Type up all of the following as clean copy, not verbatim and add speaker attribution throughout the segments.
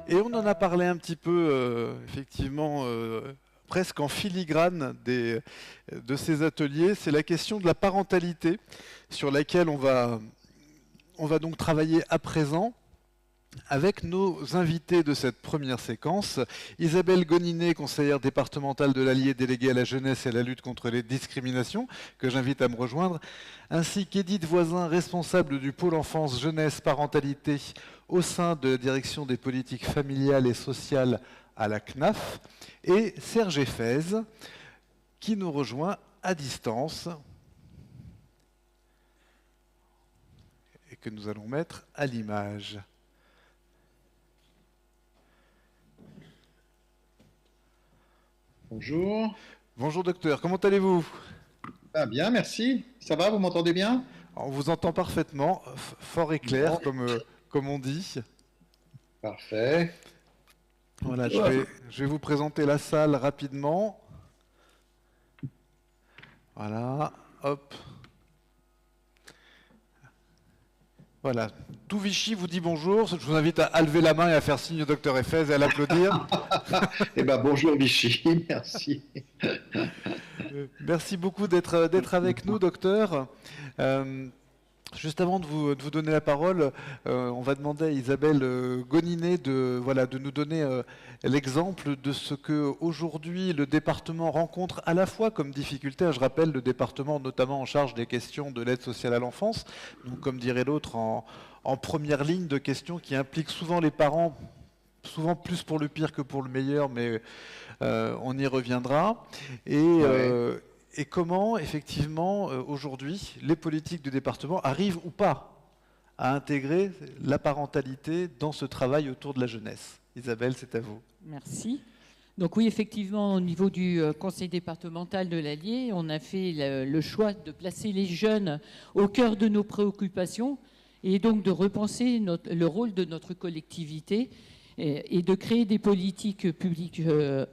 Speaker 1: Et on en a parlé un petit peu, effectivement, presque en filigrane de ces ateliers. C'est la question de la parentalité sur laquelle on va donc travailler à présent avec nos invités de cette première séquence. Isabelle Goninet, conseillère départementale de l'Allier déléguée à la jeunesse et à la lutte contre les discriminations, que j'invite à me rejoindre, ainsi qu'Édith Voisin, responsable du pôle enfance, jeunesse, parentalité au sein de la direction des politiques familiales et sociales à la CNAF, et Serge Effez, qui nous rejoint à distance et que nous allons mettre à l'image.
Speaker 2: Bonjour.
Speaker 1: Bonjour docteur, comment allez-vous?
Speaker 2: Ah, bien, merci. Ça va, vous m'entendez bien?
Speaker 1: On vous entend parfaitement, fort et clair,
Speaker 2: Bon.
Speaker 1: comme on dit.
Speaker 2: Parfait.
Speaker 1: Voilà, je vais vous présenter la salle rapidement. Voilà, hop. Voilà, tout Vichy vous dit bonjour. Je vous invite à lever la main et à faire signe au docteur Effez et à l'applaudir.
Speaker 2: Eh bien, bonjour Vichy, merci.
Speaker 1: Merci beaucoup d'être avec nous, docteur. Juste avant de vous donner la parole, on va demander à Isabelle Goninet de nous donner l'exemple de ce que aujourd'hui le département rencontre à la fois comme difficulté. Je rappelle, le département notamment en charge des questions de l'aide sociale à l'enfance, donc comme dirait l'autre, en première ligne de questions qui impliquent souvent les parents, souvent plus pour le pire que pour le meilleur, mais on y reviendra. Et comment, effectivement, aujourd'hui, les politiques du département arrivent ou pas à intégrer la parentalité dans ce travail autour de la jeunesse? Isabelle, c'est à vous.
Speaker 3: Merci. Donc oui, effectivement, au niveau du conseil départemental de l'Allier, on a fait le choix de placer les jeunes au cœur de nos préoccupations et donc de repenser le rôle de notre collectivité et de créer des politiques publiques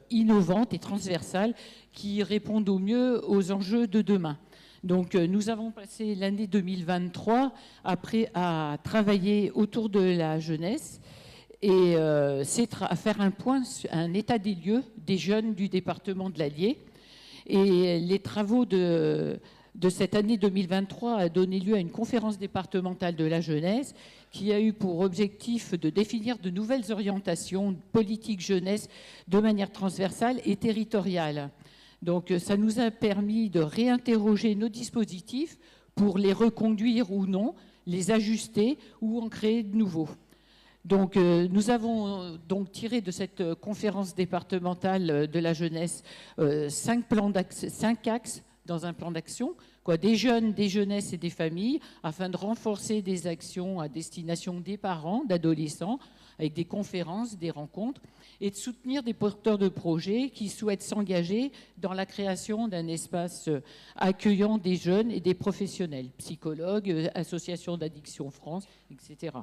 Speaker 3: innovantes et transversales qui répondent au mieux aux enjeux de demain. Donc nous avons passé l'année 2023 à travailler autour de la jeunesse et à faire un état des lieux des jeunes du département de l'Allier. Et les travaux de cette année 2023 a donné lieu à une conférence départementale de la jeunesse qui a eu pour objectif de définir de nouvelles orientations politiques jeunesse de manière transversale et territoriale. Donc ça nous a permis de réinterroger nos dispositifs pour les reconduire ou non, les ajuster ou en créer de nouveaux. Donc nous avons donc tiré de cette conférence départementale de la jeunesse 5 axes dans un plan d'action, des jeunes, des jeunesses et des familles, afin de renforcer des actions à destination des parents, d'adolescents, avec des conférences, des rencontres, et de soutenir des porteurs de projets qui souhaitent s'engager dans la création d'un espace accueillant des jeunes et des professionnels, psychologues, associations d'addiction France, etc.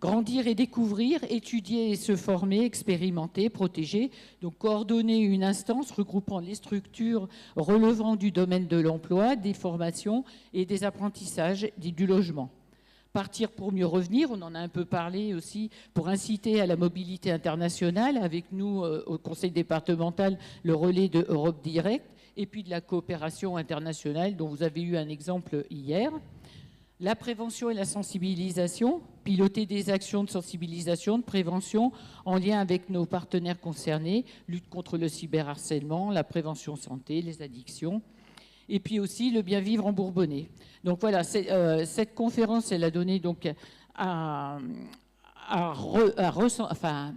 Speaker 3: Grandir et découvrir, étudier et se former, expérimenter, protéger, donc coordonner une instance regroupant les structures relevant du domaine de l'emploi, des formations et des apprentissages du logement. Partir pour mieux revenir, on en a un peu parlé aussi, pour inciter à la mobilité internationale, avec nous au conseil départemental, le relais de Europe Direct, et puis de la coopération internationale dont vous avez eu un exemple hier. La prévention et la sensibilisation, piloter des actions de sensibilisation, de prévention en lien avec nos partenaires concernés, lutte contre le cyberharcèlement, la prévention santé, les addictions, et puis aussi le bien vivre en Bourbonnais. Donc voilà, cette conférence, elle a donné donc à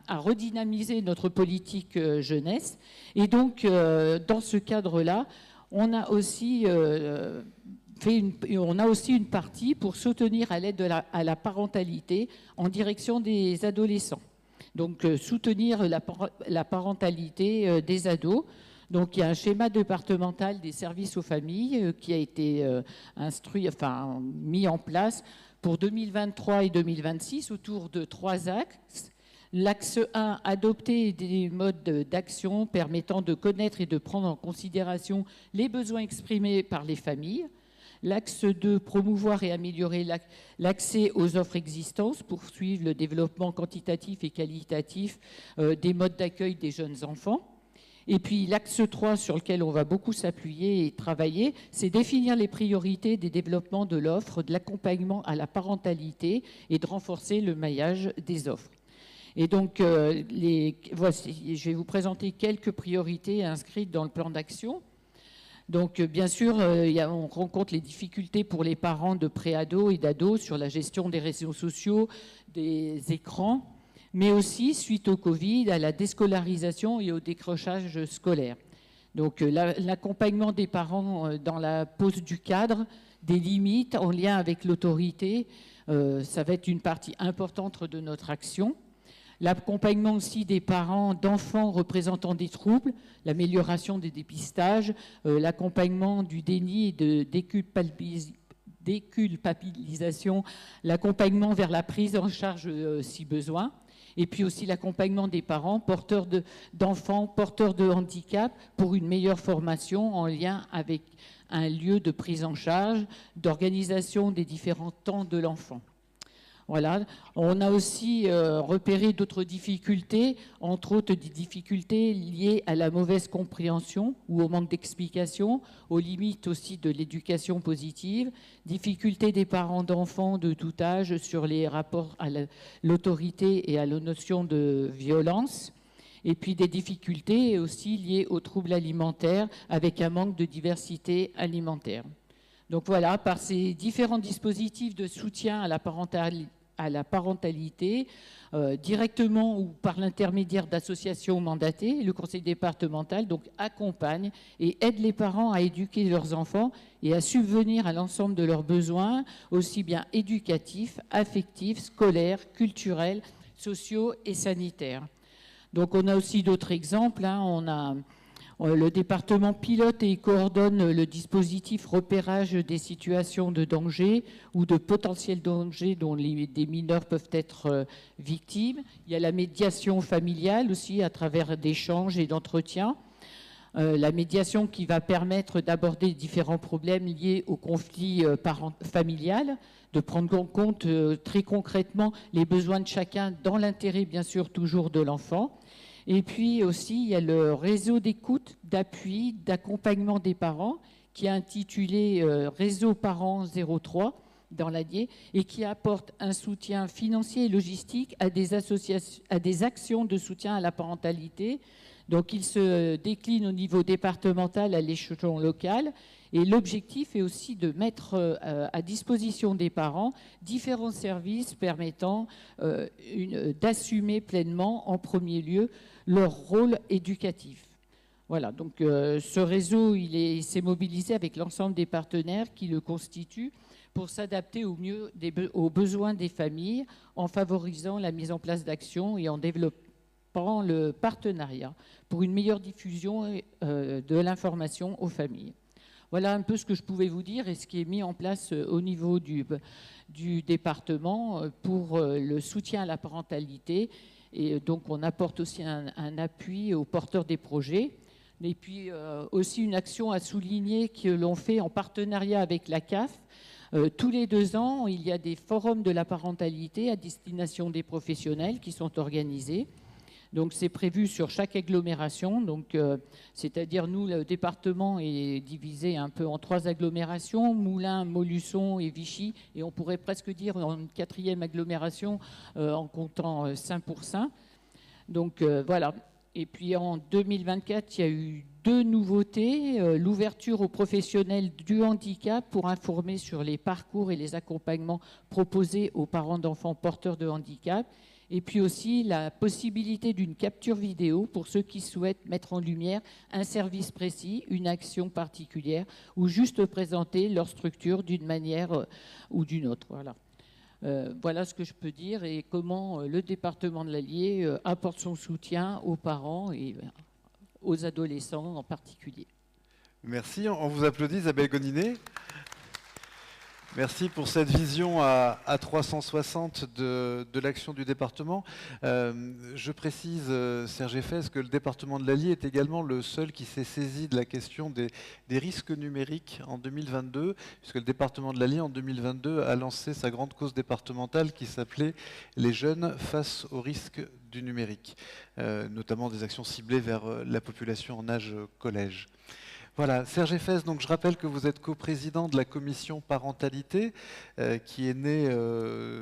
Speaker 3: redynamiser notre politique jeunesse. Et donc, dans ce cadre-là, on a aussi une partie pour soutenir à l'aide à la parentalité en direction des adolescents. Donc, soutenir la parentalité des ados. Donc, il y a un schéma départemental des services aux familles qui a été mis en place pour 2023 et 2026 autour de 3 axes. L'axe 1, adopter des modes d'action permettant de connaître et de prendre en considération les besoins exprimés par les familles. L'axe 2, promouvoir et améliorer l'accès aux offres existantes, poursuivre le développement quantitatif et qualitatif des modes d'accueil des jeunes enfants. Et puis l'axe 3 sur lequel on va beaucoup s'appuyer et travailler, c'est définir les priorités des développements de l'offre, de l'accompagnement à la parentalité et de renforcer le maillage des offres. Et donc, voici, je vais vous présenter quelques priorités inscrites dans le plan d'action. Donc, bien sûr, on rencontre les difficultés pour les parents de pré-ados et d'ados sur la gestion des réseaux sociaux, des écrans, mais aussi, suite au Covid, à la déscolarisation et au décrochage scolaire. Donc l'accompagnement des parents dans la pose du cadre, des limites en lien avec l'autorité, ça va être une partie importante de notre action. L'accompagnement aussi des parents d'enfants représentant des troubles, l'amélioration des dépistages, l'accompagnement du déni et de déculpabilisation, l'accompagnement vers la prise en charge si besoin. Et puis aussi l'accompagnement des parents porteurs d'enfants, porteurs de handicap pour une meilleure formation en lien avec un lieu de prise en charge, d'organisation des différents temps de l'enfant. Voilà. On a aussi repéré d'autres difficultés, entre autres des difficultés liées à la mauvaise compréhension ou au manque d'explication, aux limites aussi de l'éducation positive, difficultés des parents d'enfants de tout âge sur les rapports à l'autorité et à la notion de violence, et puis des difficultés aussi liées aux troubles alimentaires avec un manque de diversité alimentaire. Donc voilà, par ces différents dispositifs de soutien à la parentalité, directement ou par l'intermédiaire d'associations mandatées, le conseil départemental donc accompagne et aide les parents à éduquer leurs enfants et à subvenir à l'ensemble de leurs besoins, aussi bien éducatifs, affectifs, scolaires, culturels, sociaux et sanitaires. Donc on a aussi d'autres exemples, On a le département pilote et coordonne le dispositif repérage des situations de danger ou de potentiel danger dont des mineurs peuvent être victimes. Il y a la médiation familiale aussi à travers d'échanges et d'entretiens. La médiation qui va permettre d'aborder différents problèmes liés au conflit familial, de prendre en compte très concrètement les besoins de chacun dans l'intérêt bien sûr toujours de l'enfant. Et puis aussi, il y a le réseau d'écoute, d'appui, d'accompagnement des parents qui est intitulé Réseau Parents 03 dans l'Allier et qui apporte un soutien financier et logistique à des actions de soutien à la parentalité. Donc, il se décline au niveau départemental à l'échelon local. Et l'objectif est aussi de mettre à disposition des parents différents services permettant d'assumer pleinement, en premier lieu, leur rôle éducatif. Voilà, donc ce réseau, il s'est mobilisé avec l'ensemble des partenaires qui le constituent pour s'adapter au mieux aux besoins des familles en favorisant la mise en place d'actions et en développant le partenariat pour une meilleure diffusion de l'information aux familles. Voilà un peu ce que je pouvais vous dire et ce qui est mis en place au niveau du département pour le soutien à la parentalité. Et donc, on apporte aussi un appui aux porteurs des projets. Et puis, aussi une action à souligner que l'on fait en partenariat avec la CAF. Tous les 2 ans, il y a des forums de la parentalité à destination des professionnels qui sont organisés. Donc, c'est prévu sur chaque agglomération. Donc, c'est-à-dire, nous, le département est divisé un peu en 3 agglomérations, Moulins, Montluçon et Vichy. Et on pourrait presque dire en une 4e agglomération en comptant Saint-Pourçain. Donc, voilà. Et puis, en 2024, il y a eu 2 nouveautés. L'ouverture aux professionnels du handicap pour informer sur les parcours et les accompagnements proposés aux parents d'enfants porteurs de handicap. Et puis aussi la possibilité d'une capture vidéo pour ceux qui souhaitent mettre en lumière un service précis, une action particulière, ou juste présenter leur structure d'une manière ou d'une autre. Voilà. Voilà ce que je peux dire et comment le département de l'Allier apporte son soutien aux parents et aux adolescents en particulier.
Speaker 1: Merci, on vous applaudit Isabelle Goninet. Merci pour cette vision à 360 de l'action du département. Je précise, Serge Effès, que le département de l'Allier est également le seul qui s'est saisi de la question des risques numériques en 2022, puisque le département de l'Allier, en 2022, a lancé sa grande cause départementale qui s'appelait « Les jeunes face aux risques du numérique », notamment des actions ciblées vers la population en âge collège. Voilà, Serge Effès, donc je rappelle que vous êtes coprésident de la commission parentalité qui est née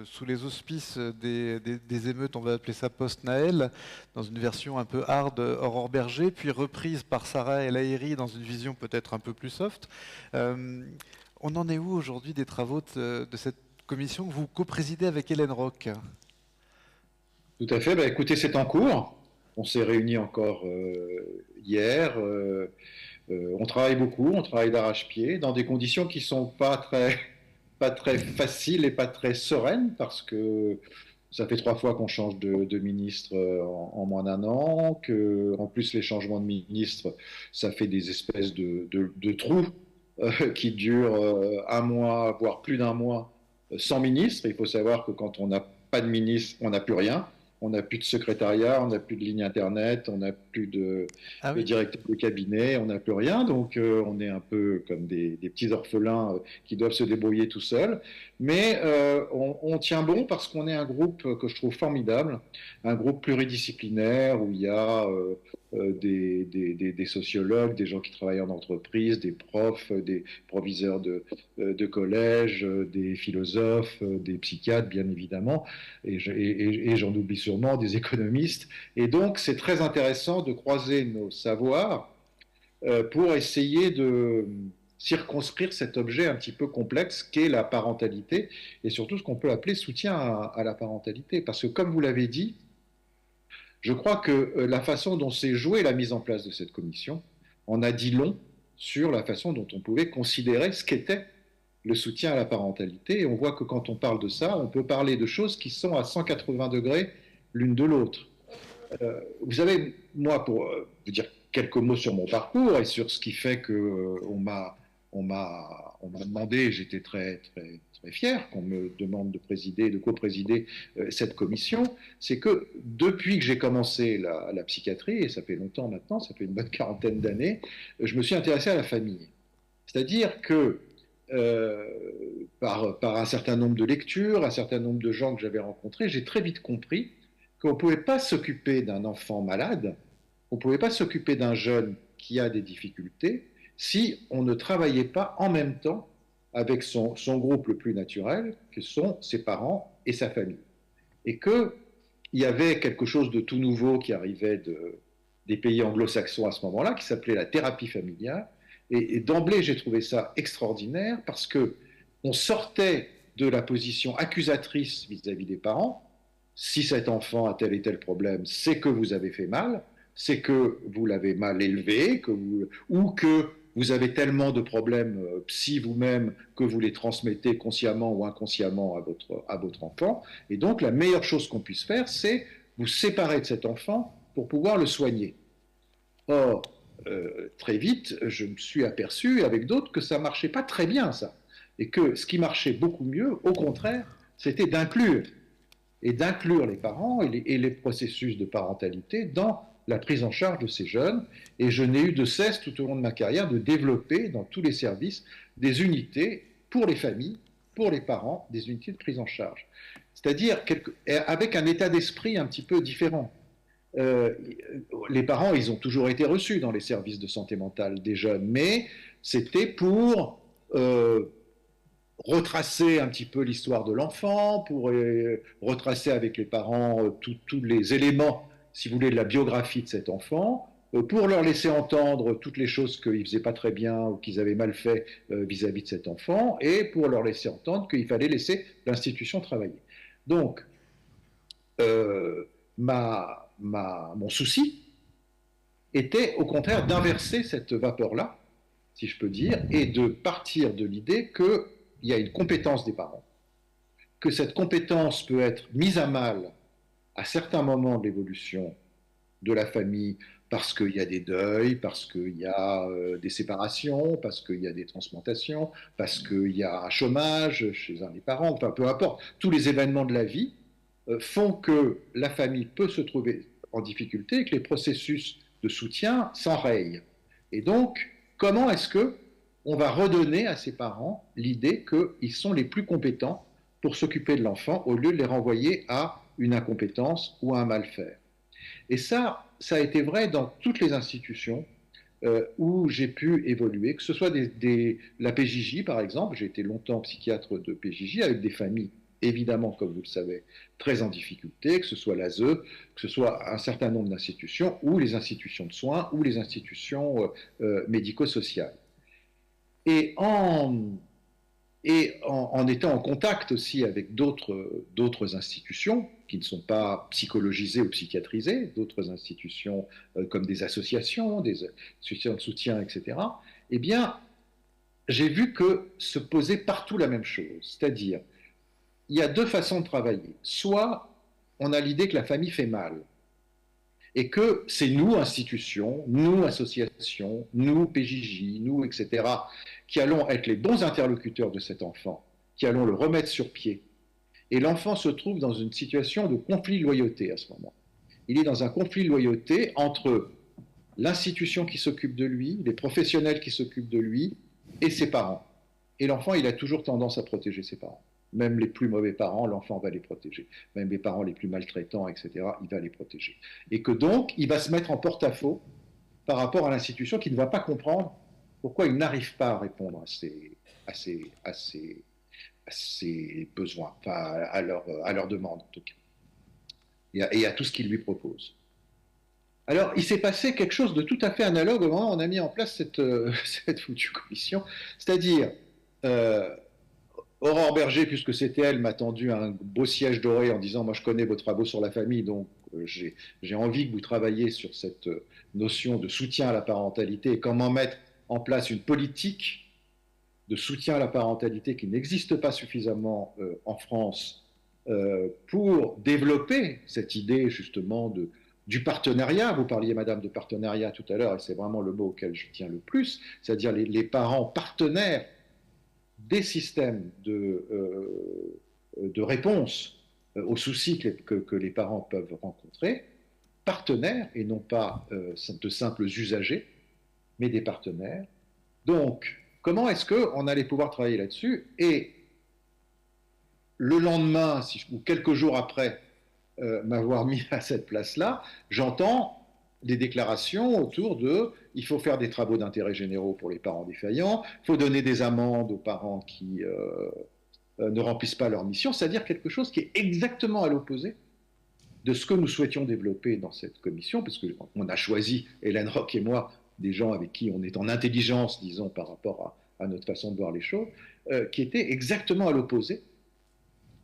Speaker 1: sous les auspices des émeutes, on va appeler ça post-Naël, dans une version un peu hard, Aurore Berger, puis reprise par Sarah El Haïry dans une vision peut-être un peu plus soft. On en est où aujourd'hui des travaux de cette commission que vous coprésidez avec Hélène Roch?
Speaker 2: Tout à fait. Bah, écoutez, c'est en cours. On s'est réunis encore hier. On travaille beaucoup, on travaille d'arrache-pied, dans des conditions qui ne sont pas très faciles et pas très sereines, parce que ça fait 3 fois qu'on change de ministre en moins d'un an, que en plus les changements de ministre, ça fait des espèces de trous qui durent un mois, voire plus d'un mois, sans ministre. Il faut savoir que quand on n'a pas de ministre, on n'a plus rien. On n'a plus de secrétariat, on n'a plus de ligne Internet, on n'a plus de directeur de cabinet, on n'a plus rien. Donc, on est un peu comme des petits orphelins qui doivent se débrouiller tout seuls. Mais on tient bon parce qu'on est un groupe que je trouve formidable, un groupe pluridisciplinaire où il y a des sociologues, des gens qui travaillent en entreprise, des profs, des proviseurs de collège, des philosophes, des psychiatres, bien évidemment, et j'en oublie sûrement, des économistes. Et donc, c'est très intéressant de croiser nos savoirs pour essayer de circonscrire cet objet un petit peu complexe qu'est la parentalité, et surtout ce qu'on peut appeler soutien à la parentalité. Parce que, comme vous l'avez dit, je crois que la façon dont s'est jouée la mise en place de cette commission en a dit long sur la façon dont on pouvait considérer ce qu'était le soutien à la parentalité. Et on voit que quand on parle de ça, on peut parler de choses qui sont à 180 degrés l'une de l'autre. Vous savez, moi, pour vous dire quelques mots sur mon parcours et sur ce qui fait qu'on m'a demandé, j'étais très fier qu'on me demande de présider, de coprésider cette commission, c'est que depuis que j'ai commencé la psychiatrie, et ça fait longtemps maintenant, ça fait une bonne quarantaine d'années, je me suis intéressé à la famille. C'est-à-dire que par un certain nombre de lectures, un certain nombre de gens que j'avais rencontrés, j'ai très vite compris qu'on ne pouvait pas s'occuper d'un enfant malade, on ne pouvait pas s'occuper d'un jeune qui a des difficultés, si on ne travaillait pas en même temps avec son groupe le plus naturel, que sont ses parents et sa famille. Et qu'il y avait quelque chose de tout nouveau qui arrivait des pays anglo-saxons à ce moment-là, qui s'appelait la thérapie familiale. Et d'emblée, j'ai trouvé ça extraordinaire parce qu'on sortait de la position accusatrice vis-à-vis des parents. Si cet enfant a tel et tel problème, c'est que vous avez fait mal, c'est que vous l'avez mal élevé, ou que vous avez tellement de problèmes psy vous-même que vous les transmettez consciemment ou inconsciemment à votre enfant. Et donc, la meilleure chose qu'on puisse faire, c'est vous séparer de cet enfant pour pouvoir le soigner. Or, très vite, je me suis aperçu avec d'autres que ça ne marchait pas très bien, ça. Et que ce qui marchait beaucoup mieux, au contraire, c'était d'inclure les parents et les processus de parentalité dans la prise en charge de ces jeunes. Et je n'ai eu de cesse tout au long de ma carrière de développer dans tous les services des unités pour les familles, pour les parents, des unités de prise en charge. C'est-à-dire avec un état d'esprit un petit peu différent. Les parents, ils ont toujours été reçus dans les services de santé mentale des jeunes, mais c'était pour retracer un petit peu l'histoire de l'enfant, pour retracer avec les parents tous les éléments, si vous voulez, de la biographie de cet enfant, pour leur laisser entendre toutes les choses qu'ils ne faisaient pas très bien ou qu'ils avaient mal fait vis-à-vis de cet enfant, et pour leur laisser entendre qu'il fallait laisser l'institution travailler. Donc, mon souci était au contraire d'inverser cette vapeur-là, si je peux dire, et de partir de l'idée qu'il y a une compétence des parents, que cette compétence peut être mise à mal à certains moments de l'évolution de la famille parce qu'il y a des deuils, parce qu'il y a des séparations, parce qu'il y a des transplantations, parce qu'il y a un chômage chez un des parents, enfin peu importe. Tous les événements de la vie font que la famille peut se trouver en difficulté et que les processus de soutien s'enrayent. Et donc, comment est-ce que on va redonner à ces parents l'idée qu'ils sont les plus compétents pour s'occuper de l'enfant au lieu de les renvoyer à une incompétence ou à un mal-faire? Et ça a été vrai dans toutes les institutions où j'ai pu évoluer, que ce soit la PJJ par exemple. J'ai été longtemps psychiatre de PJJ avec des familles évidemment, comme vous le savez, très en difficulté, que ce soit l'ASE, que ce soit un certain nombre d'institutions, ou les institutions de soins, ou les institutions médico-sociales. Et en étant en contact aussi avec d'autres institutions qui ne sont pas psychologisées ou psychiatrisées, d'autres institutions comme des associations de soutien, etc., eh bien, j'ai vu que se posait partout la même chose. C'est-à-dire, il y a deux façons de travailler. Soit on a l'idée que la famille fait mal et que c'est nous, institutions, nous, associations, nous, PJJ, nous, etc., qui allons être les bons interlocuteurs de cet enfant, qui allons le remettre sur pied. Et l'enfant se trouve dans une situation de conflit de loyauté à ce moment. Il est dans un conflit de loyauté entre l'institution qui s'occupe de lui, les professionnels qui s'occupent de lui et ses parents. Et l'enfant, il a toujours tendance à protéger ses parents. Même les plus mauvais parents, l'enfant va les protéger. Même les parents les plus maltraitants, etc., il va les protéger. Et que donc, il va se mettre en porte-à-faux par rapport à l'institution qui ne va pas comprendre pourquoi il n'arrive pas à répondre à ses besoins, enfin à leurs demandes en tout cas, et à tout ce qu'il lui propose. Alors, il s'est passé quelque chose de tout à fait analogue au moment où on a mis en place cette foutue commission, c'est-à-dire Aurore Berger, puisque c'était elle, m'a tendu un beau siège doré en disant « Moi, je connais vos travaux sur la famille, donc j'ai envie que vous travailliez sur cette notion de soutien à la parentalité et comment mettre en place une politique de soutien à la parentalité qui n'existe pas suffisamment en France pour développer cette idée justement du partenariat. Vous parliez, madame, de partenariat tout à l'heure, et c'est vraiment le mot auquel je tiens le plus, c'est-à-dire les parents partenaires des systèmes de réponse aux soucis que les parents peuvent rencontrer, partenaires et non pas de simples usagers, mais des partenaires. Donc, comment est-ce qu'on allait pouvoir travailler là-dessus? Et le lendemain, ou quelques jours après m'avoir mis à cette place-là, j'entends des déclarations autour de il faut faire des travaux d'intérêt généraux pour les parents défaillants, il faut donner des amendes aux parents qui ne remplissent pas leur mission, c'est-à-dire quelque chose qui est exactement à l'opposé de ce que nous souhaitions développer dans cette commission, parce qu'on a choisi, Hélène Roch et moi, des gens avec qui on est en intelligence, disons, par rapport à notre façon de voir les choses, qui étaient exactement à l'opposé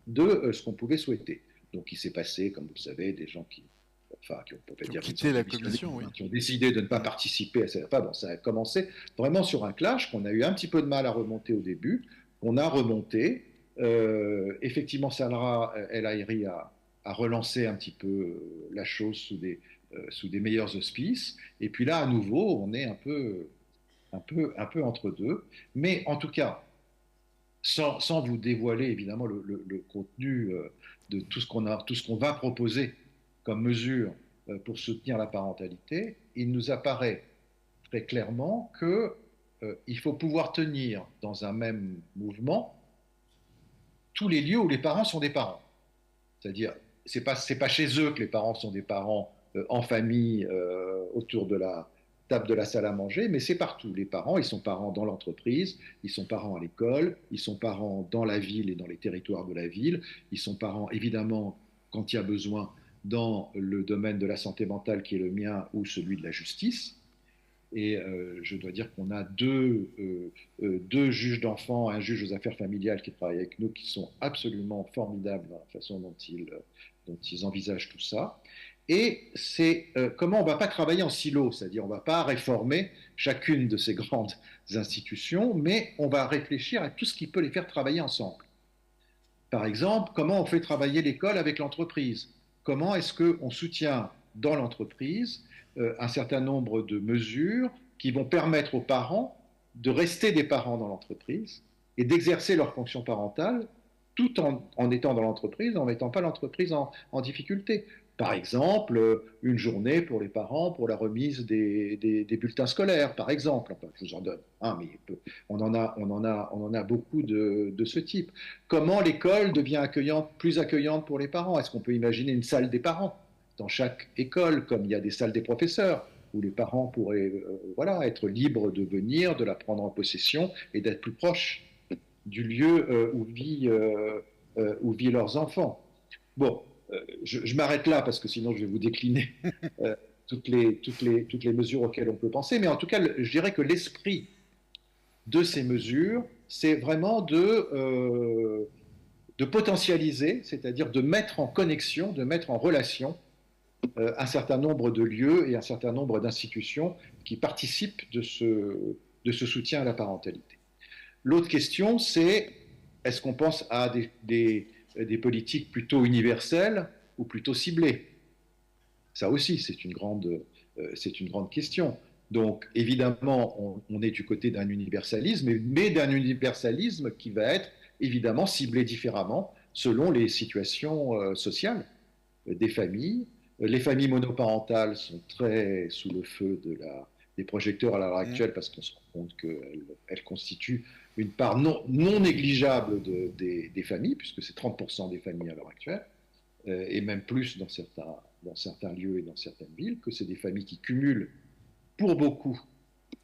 Speaker 2: de ce qu'on pouvait souhaiter. Donc il s'est passé, comme vous le savez, des gens qui
Speaker 1: ont quitté la commission, oui.
Speaker 2: Qui ont décidé de ne pas participer à cette... Enfin, bon, ça a commencé vraiment sur un clash qu'on a eu un petit peu de mal à remonter au début, qu'on a remonté. Effectivement, Sarah El Haïry a relancé un petit peu la chose sous des meilleurs auspices. Et puis là, à nouveau, on est un peu entre deux. Mais en tout cas, sans vous dévoiler évidemment le contenu de tout ce qu'on va proposer comme mesure pour soutenir la parentalité, il nous apparaît très clairement qu'il faut pouvoir tenir dans un même mouvement tous les lieux où les parents sont des parents. C'est-à-dire, c'est pas chez eux que les parents sont des parents en famille autour de la table de la salle à manger, mais c'est partout. Les parents, ils sont parents dans l'entreprise, ils sont parents à l'école, ils sont parents dans la ville et dans les territoires de la ville, ils sont parents évidemment quand il y a besoin dans le domaine de la santé mentale qui est le mien ou celui de la justice. Et je dois dire qu'on a deux juges d'enfants, un juge aux affaires familiales qui travaille avec nous, qui sont absolument formidables dans la façon dont ils envisagent tout ça. Et c'est comment on ne va pas travailler en silo, c'est-à-dire on ne va pas réformer chacune de ces grandes institutions, mais on va réfléchir à tout ce qui peut les faire travailler ensemble. Par exemple, comment on fait travailler l'école avec l'entreprise? Comment est-ce qu'on soutient dans l'entreprise un certain nombre de mesures qui vont permettre aux parents de rester des parents dans l'entreprise et d'exercer leur fonction parentale tout en étant dans l'entreprise, en ne mettant pas l'entreprise en difficulté. Par exemple, une journée pour les parents pour la remise des bulletins scolaires, par exemple. Enfin, je vous en donne, hein, mais on en a beaucoup de ce type. Comment l'école devient plus accueillante pour les parents? Est-ce qu'on peut imaginer une salle des parents dans chaque école, comme il y a des salles des professeurs, où les parents pourraient voilà, être libres de venir, de la prendre en possession et d'être plus proches du lieu où vivent leurs enfants. Bon, je m'arrête là parce que sinon je vais vous décliner toutes les mesures auxquelles on peut penser. Mais en tout cas, je dirais que l'esprit de ces mesures, c'est vraiment de potentialiser, c'est-à-dire de mettre en connexion, de mettre en relation un certain nombre de lieux et un certain nombre d'institutions qui participent de ce soutien à la parentalité. L'autre question, c'est est-ce qu'on pense à des politiques plutôt universelles ou plutôt ciblées? Ça aussi, c'est une grande question. Donc, évidemment, on est du côté d'un universalisme, mais d'un universalisme qui va être évidemment ciblé différemment selon les situations sociales des familles. Les familles monoparentales sont très sous le feu des projecteurs à l'heure actuelle parce qu'on se rend compte qu'elles constituent une part non négligeable des familles, puisque c'est 30% des familles à l'heure actuelle, et même plus dans certains lieux et dans certaines villes, que c'est des familles qui cumulent pour beaucoup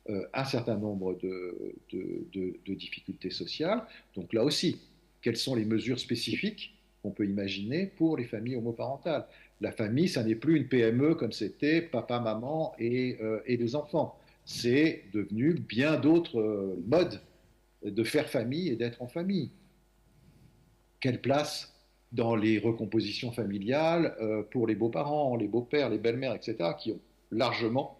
Speaker 2: un certain nombre de difficultés sociales. Donc là aussi, quelles sont les mesures spécifiques qu'on peut imaginer pour les familles homoparentales? La famille, ça n'est plus une PME comme c'était papa, maman et des enfants. C'est devenu bien d'autres modes de faire famille et d'être en famille. Quelle place dans les recompositions familiales pour les beaux-parents, les beaux-pères, les belles-mères, etc., qui ont largement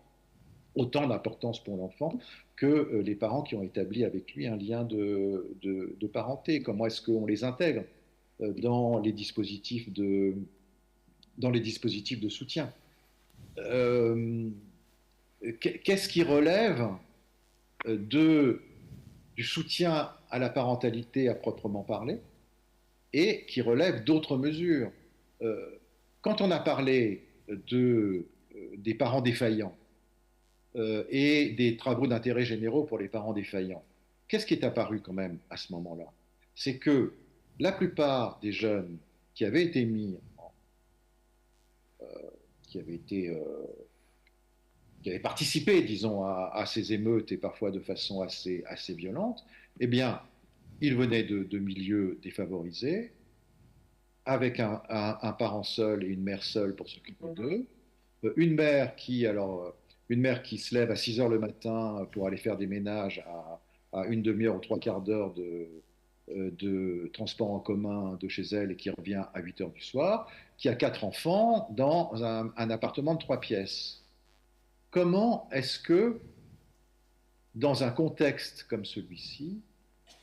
Speaker 2: autant d'importance pour l'enfant que les parents qui ont établi avec lui un lien de parenté? Comment est-ce qu'on les intègre dans les dispositifs de soutien? Qu'est-ce qui relève du soutien à la parentalité à proprement parler et qui relève d'autres mesures? Quand on a parlé des parents défaillants et des travaux d'intérêt généraux pour les parents défaillants, qu'est-ce qui est apparu quand même à ce moment-là? C'est que la plupart des jeunes qui avaient été qui avaient participé, disons, à ces émeutes et parfois de façon assez violente, eh bien, ils venaient de milieux défavorisés, avec un parent seul et une mère seule pour s'occuper d'eux, une mère qui se lève à 6 heures le matin pour aller faire des ménages à une demi-heure ou 3/4 d'heure de transport en commun de chez elle et qui revient à 8 heures du soir, qui a 4 enfants dans un appartement de 3 pièces. Comment est-ce que, dans un contexte comme celui-ci,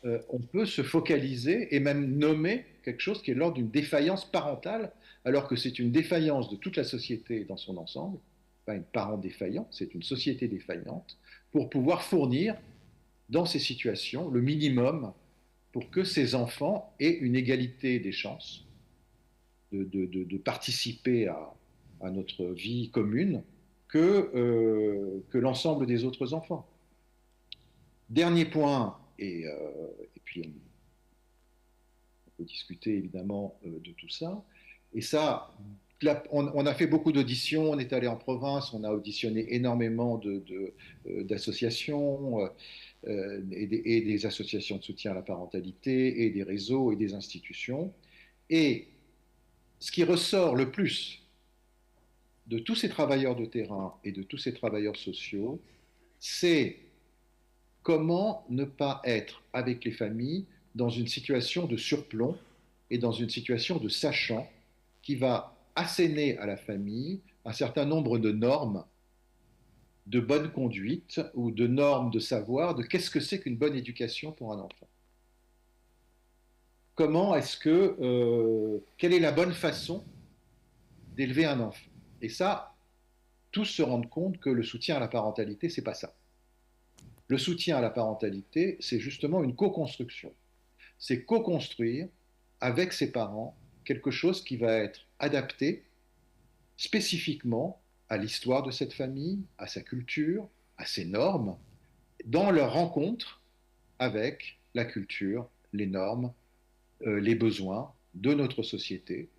Speaker 2: on peut se focaliser et même nommer quelque chose qui est l'ordre d'une défaillance parentale, alors que c'est une défaillance de toute la société dans son ensemble, pas un parent défaillant, c'est une société défaillante, pour pouvoir fournir dans ces situations le minimum pour que ces enfants aient une égalité des chances de participer à notre vie commune que l'ensemble des autres enfants. Dernier point, et puis on peut discuter évidemment de tout ça, et ça, on a fait beaucoup d'auditions, on est allé en province, on a auditionné énormément d'associations et des associations de soutien à la parentalité et des réseaux et des institutions. Et ce qui ressort le plus de tous ces travailleurs de terrain et de tous ces travailleurs sociaux, c'est comment ne pas être avec les familles dans une situation de surplomb et dans une situation de sachant qui va asséner à la famille un certain nombre de normes de bonne conduite ou de normes de savoir de qu'est-ce que c'est qu'une bonne éducation pour un enfant. Quelle est la bonne façon d'élever un enfant? Et ça, tous se rendent compte que le soutien à la parentalité, c'est pas ça. Le soutien à la parentalité, c'est justement une co-construction. C'est co-construire avec ses parents quelque chose qui va être adapté spécifiquement à l'histoire de cette famille, à sa culture, à ses normes, dans leur rencontre avec la culture, les normes, les besoins de notre société.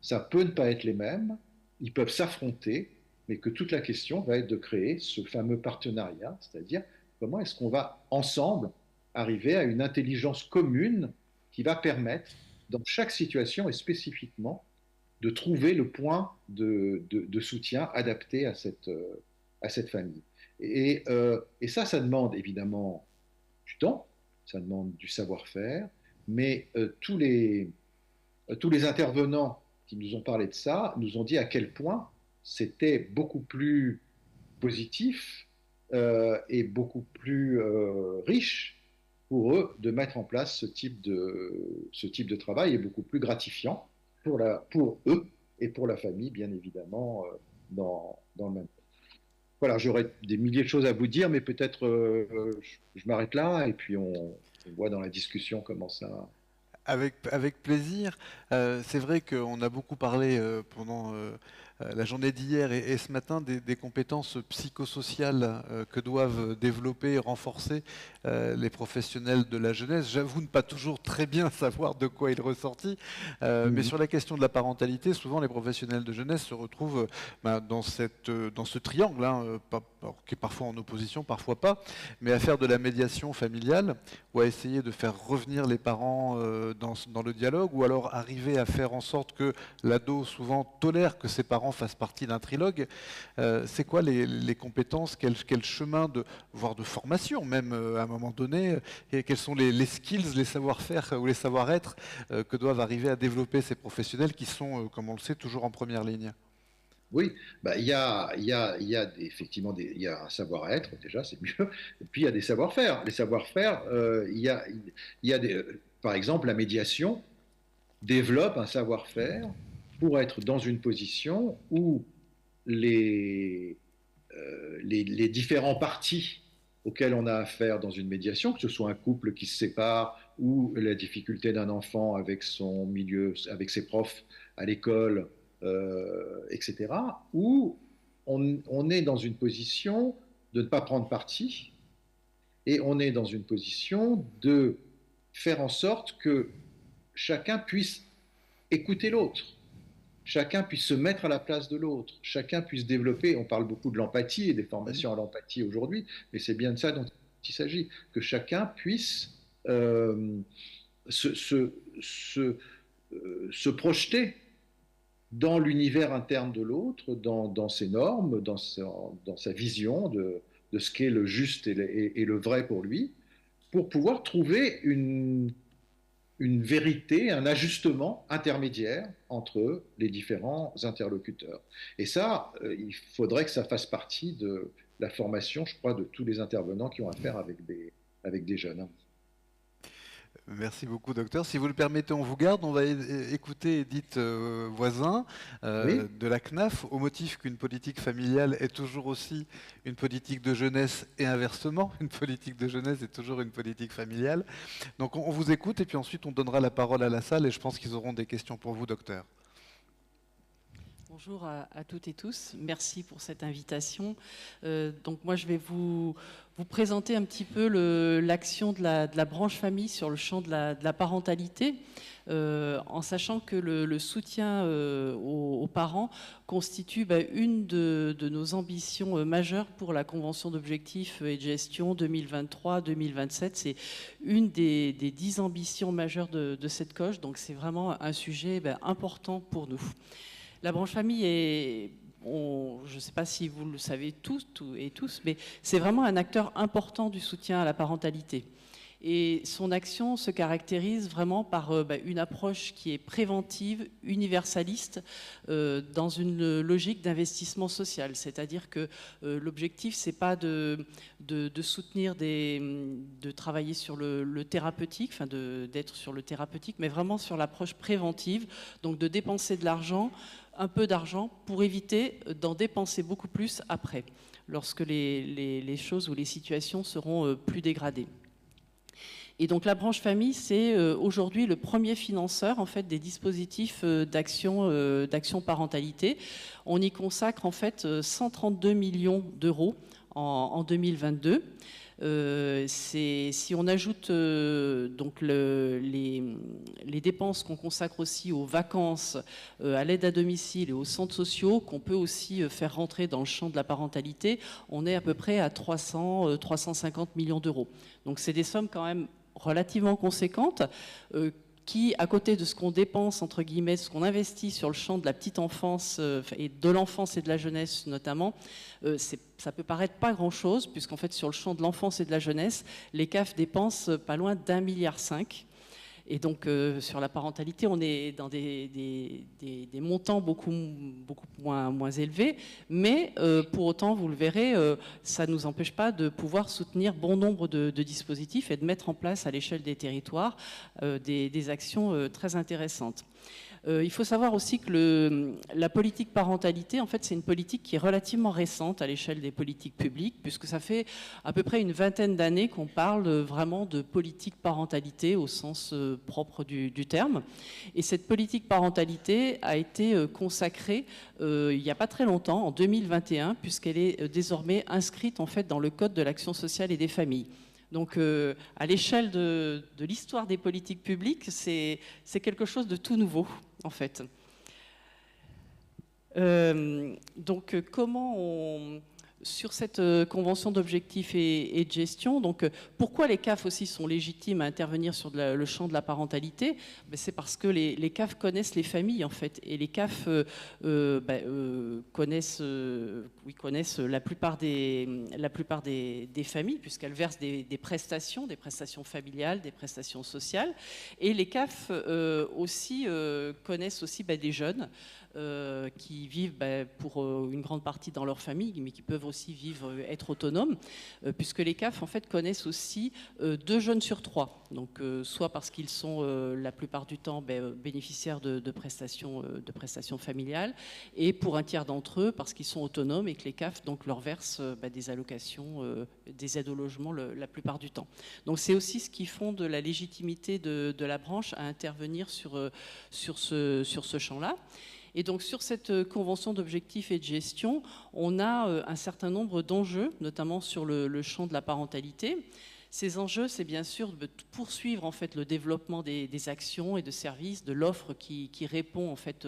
Speaker 2: Ça peut ne pas être les mêmes, ils peuvent s'affronter, mais que toute la question va être de créer ce fameux partenariat, c'est-à-dire comment est-ce qu'on va ensemble arriver à une intelligence commune qui va permettre, dans chaque situation et spécifiquement, de trouver le point de soutien adapté à cette famille. Et ça demande évidemment du temps, ça demande du savoir-faire, mais tous les intervenants qui nous ont parlé de ça nous ont dit à quel point c'était beaucoup plus positif et beaucoup plus riche pour eux de mettre en place ce type de travail et beaucoup plus gratifiant pour eux et pour la famille, bien évidemment, dans le même temps. Voilà, j'aurais des milliers de choses à vous dire, mais peut-être je m'arrête là et puis on voit dans la discussion comment ça...
Speaker 1: Avec plaisir. C'est vrai qu'on a beaucoup parlé pendant la journée d'hier et ce matin des compétences psychosociales que doivent développer et renforcer les professionnels de la jeunesse. J'avoue ne pas toujours très bien savoir de quoi il ressortit, mais sur la question de la parentalité, souvent les professionnels de jeunesse se retrouvent dans ce triangle, hein, qui est parfois en opposition, parfois pas, mais à faire de la médiation familiale ou à essayer de faire revenir les parents dans le dialogue, ou alors arriver à faire en sorte que l'ado souvent tolère que ses parents fassent partie d'un trilogue. C'est quoi les compétences, quel chemin voire de formation même à un moment donné, et quels sont les skills, les savoir-faire ou les savoir-être que doivent arriver à développer ces professionnels qui sont, comme on le sait, toujours en première ligne?
Speaker 2: Oui, bah, effectivement il y a un savoir-être, déjà, c'est mieux. Et puis il y a des savoir-faire. Les savoir-faire, par exemple, la médiation développe un savoir-faire pour être dans une position où les différents partis auxquels on a affaire dans une médiation, que ce soit un couple qui se sépare ou la difficulté d'un enfant avec son milieu, avec ses profs à l'école, etc., où on est dans une position de ne pas prendre parti et on est dans une position de faire en sorte que chacun puisse écouter l'autre, chacun puisse se mettre à la place de l'autre, chacun puisse développer, on parle beaucoup de l'empathie et des formations à l'empathie aujourd'hui, mais c'est bien de ça dont il s'agit, que chacun puisse se projeter dans l'univers interne de l'autre, dans ses normes, dans sa vision de ce qu'est le juste et le vrai pour lui, pour pouvoir trouver une vérité, un ajustement intermédiaire entre les différents interlocuteurs. Et ça, il faudrait que ça fasse partie de la formation, je crois, de tous les intervenants qui ont affaire avec des jeunes.
Speaker 1: Merci beaucoup, docteur. Si vous le permettez, on vous garde. On va écouter Edith Voisin
Speaker 2: Oui.
Speaker 1: de la CNAF, au motif qu'une politique familiale est toujours aussi une politique de jeunesse et inversement. Une politique de jeunesse est toujours une politique familiale. Donc on vous écoute et puis ensuite on donnera la parole à la salle et je pense qu'ils auront des questions pour vous, docteur.
Speaker 4: Bonjour à toutes et tous, merci pour cette invitation. Donc moi je vais vous présenter un petit peu l'action de la branche famille sur le champ de la parentalité, en sachant que le soutien aux parents constitue une de nos ambitions majeures pour la Convention d'objectifs et de gestion 2023-2027. C'est une des 10 ambitions majeures de cette COGE, donc c'est vraiment un sujet important pour nous. La branche famille est, je ne sais pas si vous le savez tous, mais c'est vraiment un acteur important du soutien à la parentalité. Et son action se caractérise vraiment par une approche qui est préventive, universaliste, dans une logique d'investissement social. C'est-à-dire que l'objectif, c'est pas de soutenir de travailler sur le thérapeutique, enfin d'être sur le thérapeutique, mais vraiment sur l'approche préventive, donc de dépenser de l'argent, un peu d'argent, pour éviter d'en dépenser beaucoup plus après, lorsque les choses ou les situations seront plus dégradées. Et donc la branche famille, c'est aujourd'hui le premier financeur en fait des dispositifs d'action parentalité. On y consacre en fait 132 millions d'euros en 2022. Si on ajoute donc les dépenses qu'on consacre aussi aux vacances, à l'aide à domicile et aux centres sociaux, qu'on peut aussi faire rentrer dans le champ de la parentalité, on est à peu près à 350 millions d'euros. Donc c'est des sommes quand même relativement conséquentes, qui, à côté de ce qu'on dépense, entre guillemets, ce qu'on investit sur le champ de la petite enfance, et de l'enfance et de la jeunesse notamment, ça peut paraître pas grand-chose, puisqu'en fait, sur le champ de l'enfance et de la jeunesse, les CAF dépensent pas loin d'1,5 milliard. Et donc, sur la parentalité, on est dans des montants beaucoup moins élevés. Mais pour autant, vous le verrez, ça ne nous empêche pas de pouvoir soutenir bon nombre de dispositifs et de mettre en place à l'échelle des territoires des actions très intéressantes. Il faut savoir aussi que la politique parentalité, en fait, c'est une politique qui est relativement récente à l'échelle des politiques publiques, puisque ça fait à peu près une vingtaine d'années qu'on parle vraiment de politique parentalité au sens propre du terme. Et cette politique parentalité a été consacrée il n'y a pas très longtemps, en 2021, puisqu'elle est désormais inscrite en fait dans le Code de l'action sociale et des familles. Donc, à l'échelle de l'histoire des politiques publiques, c'est quelque chose de tout nouveau, en fait. Donc, comment sur cette convention d'objectifs et de gestion, donc pourquoi les CAF aussi sont légitimes à intervenir sur le champ de la parentalité? C'est parce que les CAF connaissent les familles en fait, et les CAF connaissent la plupart des familles, puisqu'elles versent des prestations familiales, des prestations sociales, et les CAF aussi connaissent aussi des jeunes qui vivent pour une grande partie dans leur famille, mais qui peuvent aussi être autonomes, puisque les CAF en fait connaissent aussi 2 jeunes sur 3. Donc soit parce qu'ils sont la plupart du temps bénéficiaires de prestations familiales, et pour un tiers d'entre eux parce qu'ils sont autonomes et que les CAF donc leur versent des allocations, des aides au logement la plupart du temps. Donc c'est aussi ce qui fonde la légitimité de la branche à intervenir sur ce champ-là. Et donc sur cette convention d'objectifs et de gestion, on a un certain nombre d'enjeux, notamment sur le champ de la parentalité. Ces enjeux, c'est bien sûr de poursuivre en fait le développement des actions et de services, de l'offre qui répond en fait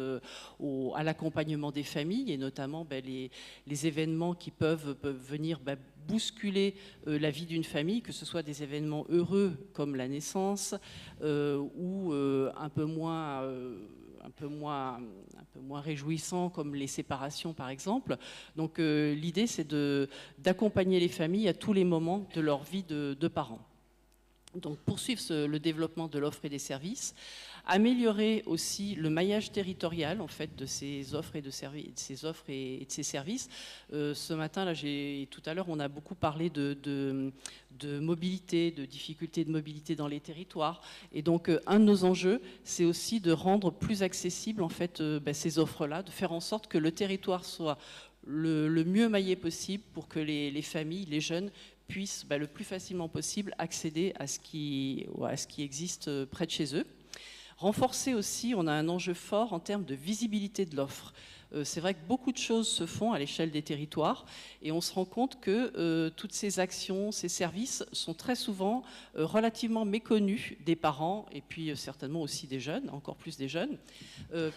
Speaker 4: à l'accompagnement des familles, et notamment les événements qui peuvent venir bousculer la vie d'une famille, que ce soit des événements heureux comme la naissance ou un peu moins réjouissants comme les séparations par exemple. Donc l'idée c'est d'accompagner les familles à tous les moments de leur vie de parents. Donc poursuivre le développement de l'offre et des services, améliorer aussi le maillage territorial en fait de ces offres et de ces services. Ce matin là, tout à l'heure, on a beaucoup parlé de mobilité, de difficultés de mobilité dans les territoires. Et donc un de nos enjeux, c'est aussi de rendre plus accessibles en fait ces offres-là, de faire en sorte que le territoire soit le mieux maillé possible pour que les familles, les jeunes puissent le plus facilement possible accéder à ce qui existe près de chez eux. Renforcer aussi, on a un enjeu fort en termes de visibilité de l'offre. C'est vrai que beaucoup de choses se font à l'échelle des territoires et on se rend compte que toutes ces actions, ces services sont très souvent relativement méconnus des parents et puis certainement aussi des jeunes, encore plus des jeunes,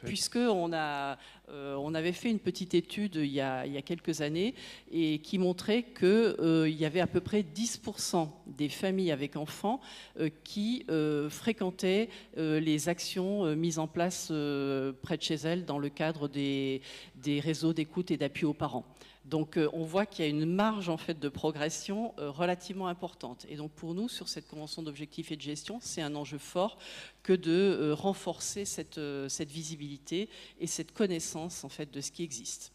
Speaker 4: puisqu'on avait fait une petite étude il y a quelques années et qui montrait qu'il y avait à peu près 10% des familles avec enfants qui fréquentaient les actions mises en place près de chez elles dans le cadre des des réseaux d'écoute et d'appui aux parents. Donc on voit qu'il y a une marge en fait de progression relativement importante. Et donc pour nous, sur cette convention d'objectifs et de gestion, c'est un enjeu fort que de renforcer cette visibilité et cette connaissance en fait de ce qui existe.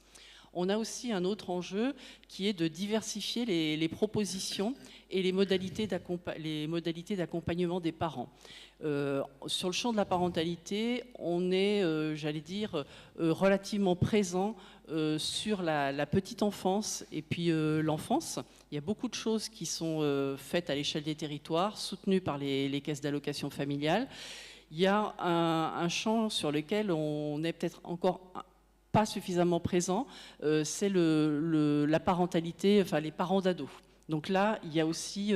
Speaker 4: On a aussi un autre enjeu qui est de diversifier les propositions et les modalités d'accompagnement des parents. Sur le champ de la parentalité, on est, j'allais dire, relativement présent sur la petite enfance et puis l'enfance. Il y a beaucoup de choses qui sont faites à l'échelle des territoires, soutenues par les caisses d'allocation familiale. Il y a un champ sur lequel on est peut-être encore pas suffisamment présent, c'est la parentalité, enfin les parents d'ados. Donc là, il y a aussi,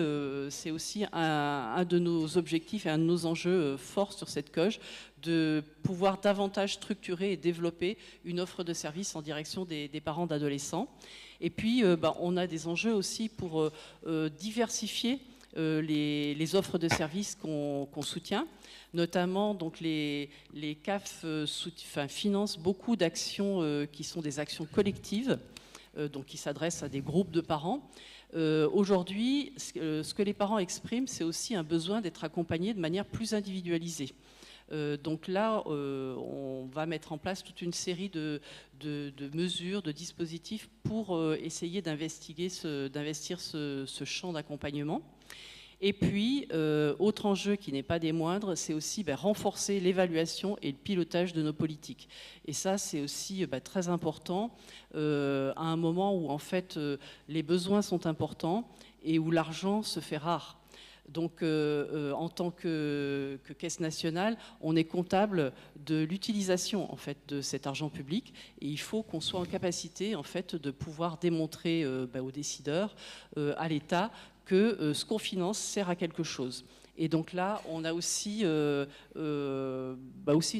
Speaker 4: c'est aussi un de nos objectifs et un de nos enjeux forts sur cette COGE, de pouvoir davantage structurer et développer une offre de services en direction des parents d'adolescents. Et puis, on a des enjeux aussi pour diversifier les offres de services qu'on soutient. Notamment, donc les CAF financent beaucoup d'actions qui sont des actions collectives, donc qui s'adressent à des groupes de parents. Aujourd'hui, ce que les parents expriment, c'est aussi un besoin d'être accompagnés de manière plus individualisée. Donc là, on va mettre en place toute une série de mesures, de dispositifs pour essayer d'investir ce champ d'accompagnement. Et puis, autre enjeu qui n'est pas des moindres, c'est aussi renforcer l'évaluation et le pilotage de nos politiques. Et ça, c'est aussi très important à un moment où, en fait, les besoins sont importants et où l'argent se fait rare. Donc, en tant que caisse nationale, on est comptable de l'utilisation en fait de cet argent public, et il faut qu'on soit en capacité en fait de pouvoir démontrer aux décideurs, à l'État, que ce qu'on finance sert à quelque chose. Et donc là, on a aussi une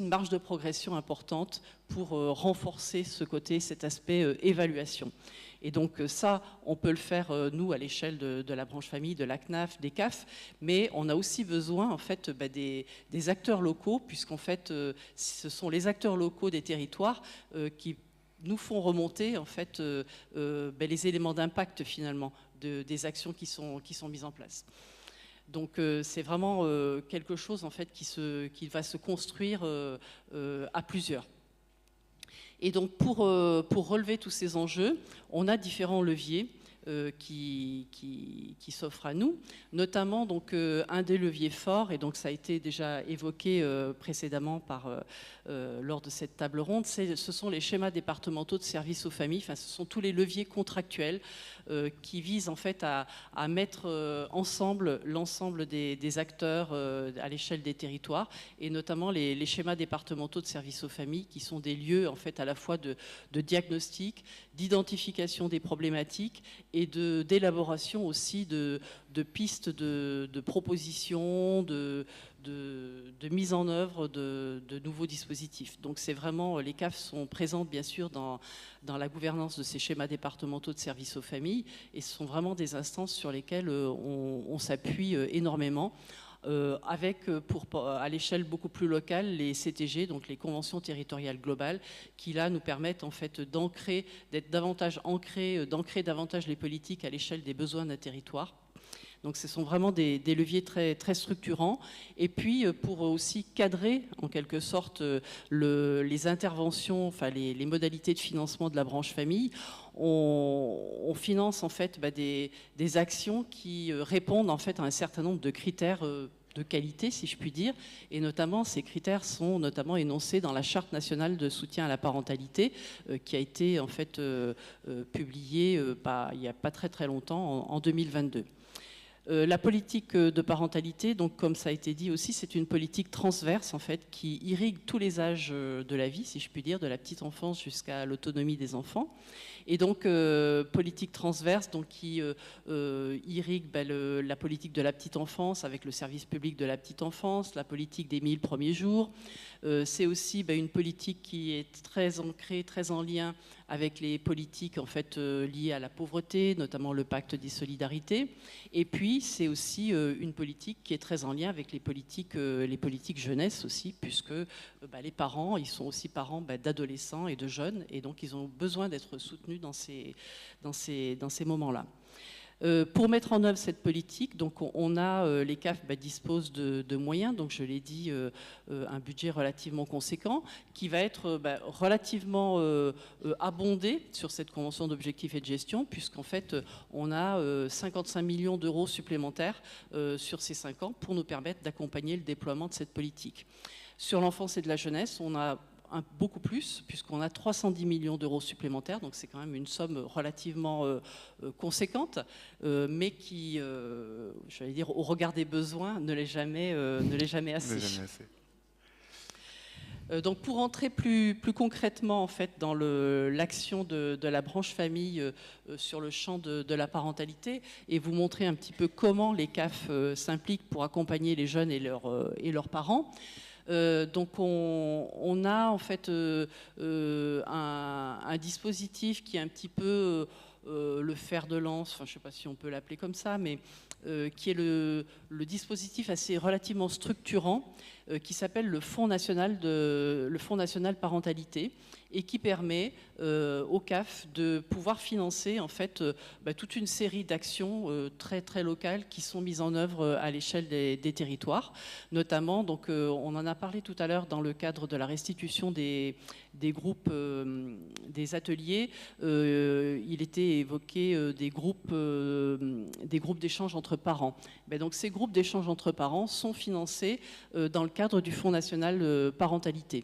Speaker 4: marge de progression importante pour renforcer cet aspect évaluation. Et donc ça, on peut le faire, nous, à l'échelle de la branche famille, de la CNAF, des CAF, mais on a aussi besoin, en fait, des acteurs locaux, puisqu'en fait, ce sont les acteurs locaux des territoires qui nous font remonter, en fait, les éléments d'impact, finalement, des actions qui sont mises en place. Donc c'est vraiment quelque chose, en fait, qui va se construire à plusieurs. Et donc, pour relever tous ces enjeux, on a différents leviers qui s'offrent à nous, notamment donc, un des leviers forts, et donc ça a été déjà évoqué précédemment lors de cette table ronde, ce sont les schémas départementaux de services aux familles, enfin, ce sont tous les leviers contractuels qui visent en fait à mettre ensemble l'ensemble des acteurs à l'échelle des territoires, et notamment les schémas départementaux de services aux familles, qui sont des lieux en fait à la fois de diagnostic, d'identification des problématiques et d'élaboration aussi de pistes de propositions, de mise en œuvre de nouveaux dispositifs. Donc c'est vraiment, les CAF sont présentes bien sûr dans la gouvernance de ces schémas départementaux de services aux familles, et ce sont vraiment des instances sur lesquelles on s'appuie énormément. Avec, à l'échelle beaucoup plus locale, les CTG, donc les conventions territoriales globales, qui là nous permettent en fait d'ancrer davantage les politiques à l'échelle des besoins d'un territoire. Donc ce sont vraiment des leviers très, très structurants. Et puis pour aussi cadrer en quelque sorte les interventions, enfin les modalités de financement de la branche famille, on finance en fait des actions qui répondent en fait à un certain nombre de critères de qualité, si je puis dire, et notamment ces critères sont notamment énoncés dans la Charte nationale de soutien à la parentalité qui a été en fait publiée il n'y a pas très très longtemps, en 2022. La politique de parentalité, donc comme ça a été dit aussi, c'est une politique transverse en fait qui irrigue tous les âges de la vie, si je puis dire, de la petite enfance jusqu'à l'autonomie des enfants. Et donc, politique transverse, donc, qui irrigue la politique de la petite enfance avec le service public de la petite enfance, la politique des 1000 premiers jours. C'est aussi une politique qui est très ancrée, très en lien avec les politiques en fait, liées à la pauvreté, notamment le pacte des solidarités. Et puis, c'est aussi une politique qui est très en lien avec les politiques jeunesse aussi, puisque les parents, ils sont aussi parents d'adolescents et de jeunes, et donc ils ont besoin d'être soutenus dans ces moments-là. Pour mettre en œuvre cette politique, donc les CAF disposent de moyens, donc je l'ai dit, un budget relativement conséquent qui va être relativement abondé sur cette convention d'objectifs et de gestion, puisqu'en fait on a 55 millions d'euros supplémentaires sur ces 5 ans pour nous permettre d'accompagner le déploiement de cette politique. Sur l'enfance et de la jeunesse, on a beaucoup plus, puisqu'on a 310 millions d'euros supplémentaires, donc c'est quand même une somme relativement conséquente, mais qui, j'allais dire, au regard des besoins, ne l'est jamais assez. Donc pour entrer plus concrètement en fait, dans l'action de la branche famille sur le champ de la parentalité, et vous montrer un petit peu comment les CAF s'impliquent pour accompagner les jeunes et leurs parents. Donc on a en fait un dispositif qui est un petit peu le fer de lance, enfin je ne sais pas si on peut l'appeler comme ça, mais qui est le dispositif assez relativement structurant qui s'appelle le Fonds national parentalité, et qui permet au CAF de pouvoir financer en fait toute une série d'actions très très locales qui sont mises en œuvre à l'échelle des territoires, notamment donc on en a parlé tout à l'heure dans le cadre de la restitution des groupes, des ateliers, il était évoqué des groupes d'échange entre parents. Donc ces groupes d'échange entre parents sont financés dans le cadre du Fonds national parentalité.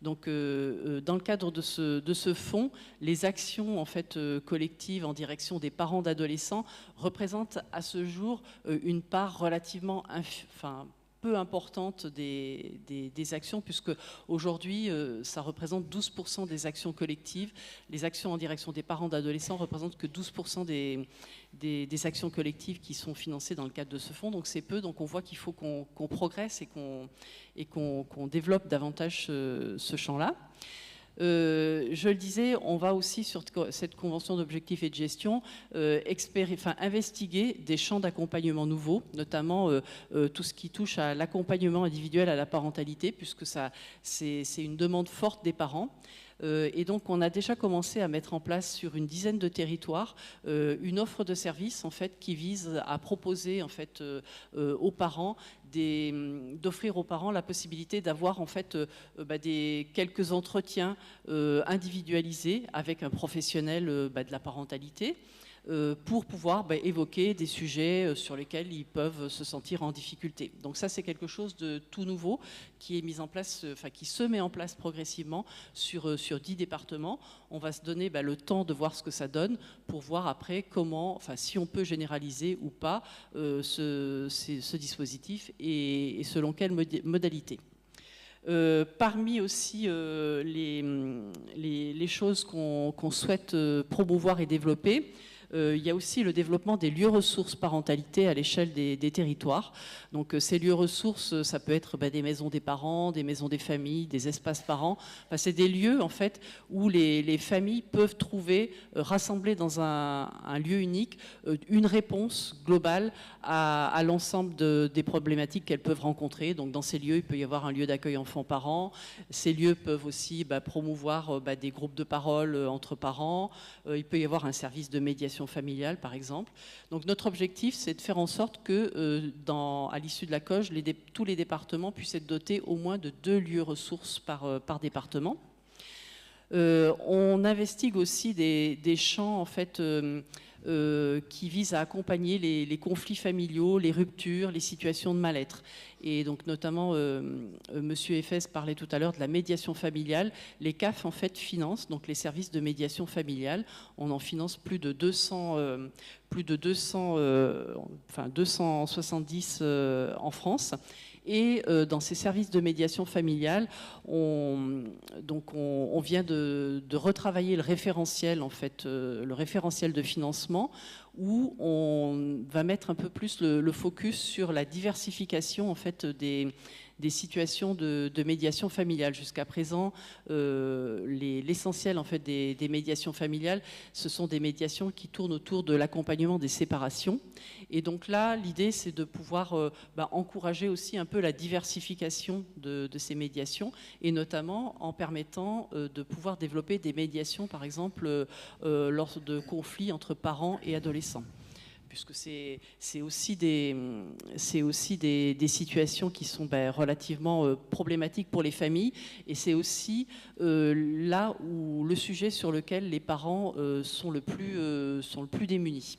Speaker 4: Donc, dans le cadre de ce fonds, les actions en fait, collectives en direction des parents d'adolescents représentent à ce jour une part relativement peu importante des actions, puisque aujourd'hui, ça représente 12% des actions collectives. Les actions en direction des parents d'adolescents représentent que 12% des actions collectives qui sont financées dans le cadre de ce fonds. Donc c'est peu, donc on voit qu'il faut qu'on progresse et qu'on développe davantage ce champ-là. Je le disais, on va aussi sur cette convention d'objectifs et de gestion investiguer des champs d'accompagnement nouveaux, notamment tout ce qui touche à l'accompagnement individuel à la parentalité, puisque c'est une demande forte des parents. Et donc on a déjà commencé à mettre en place sur une dizaine de territoires une offre de services en fait, qui vise à proposer en fait, aux parents d'offrir aux parents la possibilité d'avoir en fait quelques entretiens individualisés avec un professionnel de la parentalité pour pouvoir évoquer des sujets sur lesquels ils peuvent se sentir en difficulté. Donc ça, c'est quelque chose de tout nouveau qui est mis en place, qui se met en place progressivement sur 10 départements. On va se donner le temps de voir ce que ça donne pour voir après comment, si on peut généraliser ou pas ce dispositif et selon quelle modalité. Parmi aussi les choses qu'on souhaite promouvoir et développer, il y a aussi le développement des lieux ressources parentalité à l'échelle des territoires. Donc ces lieux ressources, ça peut être des maisons des parents, des maisons des familles, des espaces parents. C'est des lieux en fait où les familles peuvent trouver, rassemblées dans un lieu unique, une réponse globale à l'ensemble des problématiques qu'elles peuvent rencontrer. Donc dans ces lieux, il peut y avoir un lieu d'accueil enfants-parents. Ces lieux peuvent aussi promouvoir des groupes de parole entre parents. Il peut y avoir un service de médiation familiale, par exemple. Donc notre objectif, c'est de faire en sorte que à l'issue de la COG, tous les départements puissent être dotés au moins de 2 lieux ressources par département. On investigue aussi des champs en fait, qui visent à accompagner les conflits familiaux, les ruptures, les situations de mal-être. Et donc notamment, Monsieur Efes parlait tout à l'heure de la médiation familiale. Les CAF en fait financent donc les services de médiation familiale. On en finance plus de 270 en France. Et dans ces services de médiation familiale, on vient de retravailler le référentiel, en fait, le référentiel de financement, où on va mettre un peu plus le focus sur la diversification, en fait, des situations de médiation familiale. Jusqu'à présent, l'essentiel, en fait, des médiations familiales, ce sont des médiations qui tournent autour de l'accompagnement des séparations. Et donc là, l'idée, c'est de pouvoir encourager aussi un peu la diversification de ces médiations, et notamment en permettant de pouvoir développer des médiations, par exemple, lors de conflits entre parents et adolescents. Puisque c'est aussi des situations qui sont relativement problématiques pour les familles, et c'est aussi là où le sujet sur lequel les parents sont le plus démunis.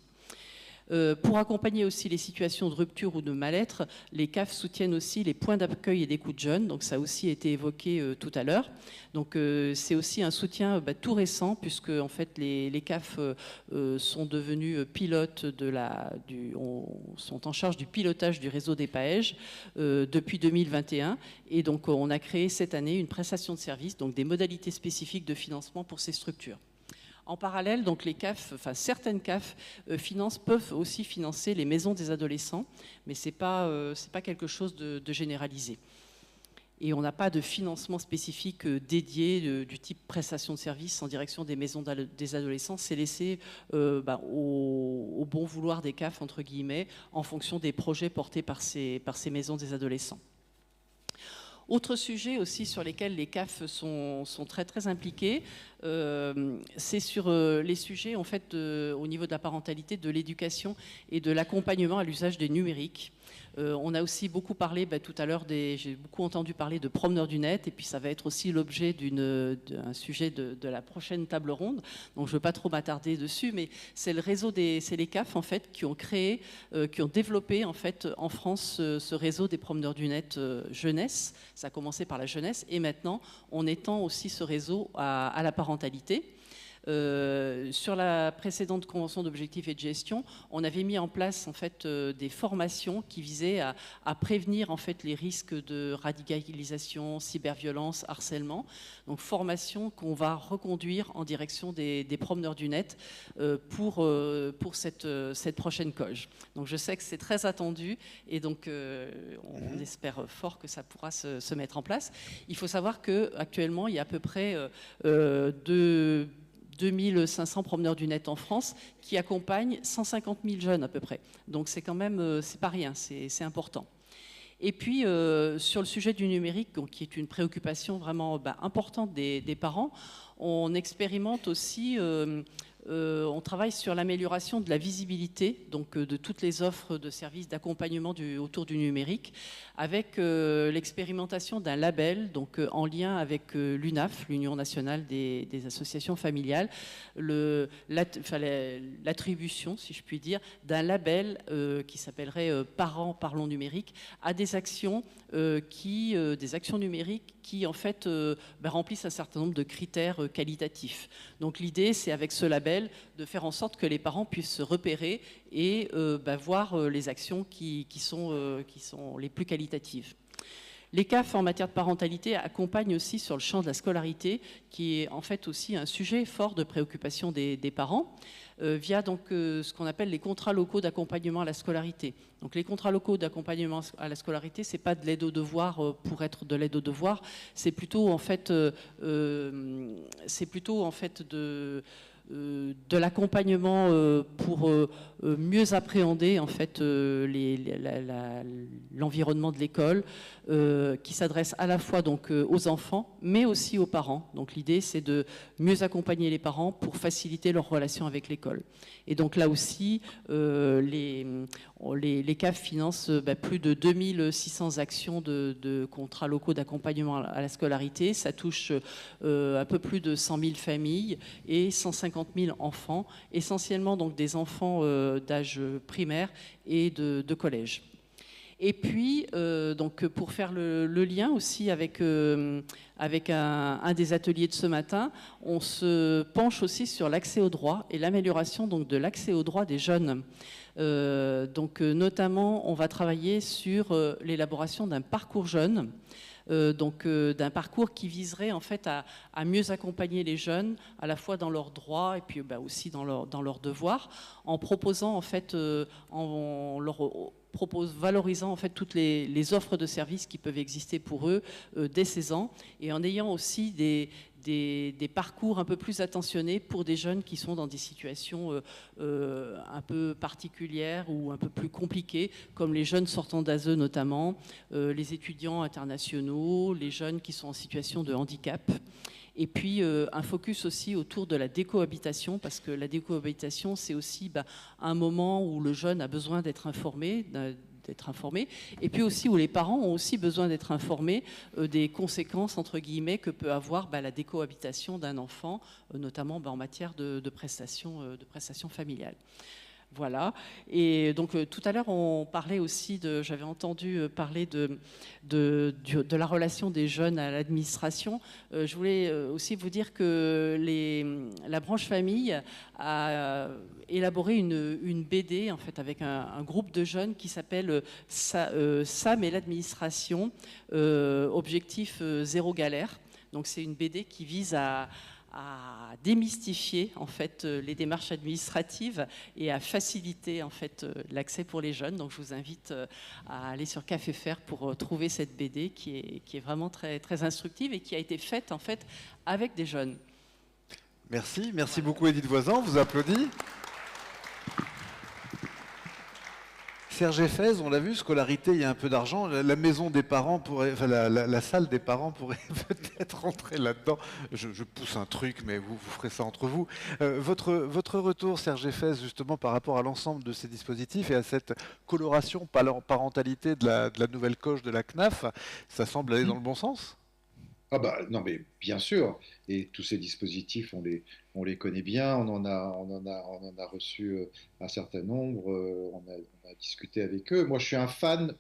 Speaker 4: Pour accompagner aussi les situations de rupture ou de mal-être, les CAF soutiennent aussi les points d'accueil et d'écoute jeunes, donc ça a aussi été évoqué tout à l'heure. Donc c'est aussi un soutien tout récent, puisque en fait les CAF sont devenus pilotes sont en charge du pilotage du réseau des PAEJ depuis 2021, et donc on a créé cette année une prestation de service, donc des modalités spécifiques de financement pour ces structures. En parallèle, donc les CAF, enfin certaines CAF peuvent aussi financer les maisons des adolescents, mais c'est pas quelque chose de généralisé. Et on n'a pas de financement spécifique dédié du type prestation de services en direction des maisons des adolescents. C'est laissé au bon vouloir des CAF, entre guillemets, en fonction des projets portés par ces maisons des adolescents. Autre sujet aussi sur lesquels les CAF sont très très impliqués, c'est sur les sujets en fait au niveau de la parentalité, de l'éducation et de l'accompagnement à l'usage des numériques. On a aussi beaucoup parlé tout à l'heure, j'ai beaucoup entendu parler de promeneurs du net, et puis ça va être aussi l'objet d'un sujet de la prochaine table ronde, donc je ne veux pas trop m'attarder dessus, mais c'est les CAF en fait qui ont créé, qui ont développé en fait en France ce réseau des promeneurs du net jeunesse. Ça a commencé par la jeunesse, et maintenant on étend aussi ce réseau à la parentalité. Sur la précédente convention d'objectifs et de gestion, on avait mis en place en fait des formations qui visaient à prévenir en fait les risques de radicalisation, cyberviolence, harcèlement. Donc formation qu'on va reconduire en direction des promeneurs du net pour cette prochaine COJ. Donc je sais que c'est très attendu, et donc on espère fort que ça pourra se mettre en place. Il faut savoir qu'actuellement il y a à peu près 2500 promeneurs du net en France qui accompagnent 150 000 jeunes à peu près. Donc c'est quand même, c'est pas rien, c'est important. Et puis sur le sujet du numérique, donc, qui est une préoccupation vraiment importante des parents, on expérimente aussi, on travaille sur l'amélioration de la visibilité, donc de toutes les offres de services d'accompagnement autour du numérique, avec l'expérimentation d'un label, donc en lien avec l'UNAF, l'Union nationale des associations familiales, l'attribution, si je puis dire, d'un label qui s'appellerait Parents Parlons Numérique, à des actions des actions numériques qui en fait remplissent un certain nombre de critères qualitatifs. Donc l'idée, c'est avec ce label de faire en sorte que les parents puissent se repérer et voir les actions qui sont les plus qualitatives. Les CAF en matière de parentalité accompagnent aussi sur le champ de la scolarité, qui est en fait aussi un sujet fort de préoccupation des parents, via donc ce qu'on appelle les contrats locaux d'accompagnement à la scolarité. Donc les contrats locaux d'accompagnement à la scolarité, c'est pas de l'aide aux devoirs pour être de l'aide aux devoirs, c'est plutôt en fait de l'accompagnement pour mieux appréhender en fait l'environnement de l'école, qui s'adresse à la fois donc aux enfants mais aussi aux parents. Donc l'idée, c'est de mieux accompagner les parents pour faciliter leur relation avec l'école. Et donc là aussi les CAF financent plus de 2600 actions de contrats locaux d'accompagnement à la scolarité. Ça touche un peu plus de 100 000 familles et 150 000 enfants, essentiellement donc des enfants d'âge primaire et de collège. Et puis, donc, pour faire le lien aussi avec un des ateliers de ce matin, on se penche aussi sur l'accès au droit et l'amélioration donc de l'accès au droit des jeunes. Notamment, on va travailler sur l'élaboration d'un parcours jeune. D'un parcours qui viserait en fait à mieux accompagner les jeunes à la fois dans leurs droits et puis aussi dans leurs devoirs, en proposant en fait, valorisant en fait toutes les offres de services qui peuvent exister pour eux dès 16 ans, et en ayant aussi des parcours un peu plus attentionnés pour des jeunes qui sont dans des situations un peu particulières ou un peu plus compliquées, comme les jeunes sortant d'ASE notamment, les étudiants internationaux, les jeunes qui sont en situation de handicap. Et puis un focus aussi autour de la décohabitation, parce que la décohabitation, c'est aussi un moment où le jeune a besoin d'être informé, et puis aussi où les parents ont aussi besoin d'être informés des conséquences, entre guillemets, que peut avoir la décohabitation d'un enfant, notamment en matière de prestations familiales. Voilà. Et donc tout à l'heure, on parlait aussi j'avais entendu parler de la relation des jeunes à l'administration. Je voulais aussi vous dire que la branche famille a élaboré une BD en fait avec un groupe de jeunes qui s'appelle Sam et l'administration, objectif zéro galère. Donc c'est une BD qui vise à démystifier en fait les démarches administratives et à faciliter en fait l'accès pour les jeunes. Donc je vous invite à aller sur Café Faire pour trouver cette BD qui est vraiment très très instructive et qui a été faite en fait avec des jeunes.
Speaker 1: Merci beaucoup Edith Voisin, on vous applaudit. Serge Effez, on l'a vu, scolarité, il y a un peu d'argent. La maison des parents pourrait, enfin la salle des parents pourrait peut-être rentrer là-dedans. Je pousse un truc, mais vous ferez ça entre vous. Votre retour, Serge Effez, justement par rapport à l'ensemble de ces dispositifs et à cette coloration parentalité de la nouvelle coche de la CNAF, ça semble aller dans le bon sens ?
Speaker 2: Ah non mais bien sûr, et tous ces dispositifs, on les connaît bien, on en a reçu un certain nombre, on a discuté avec eux. Moi, je suis un fan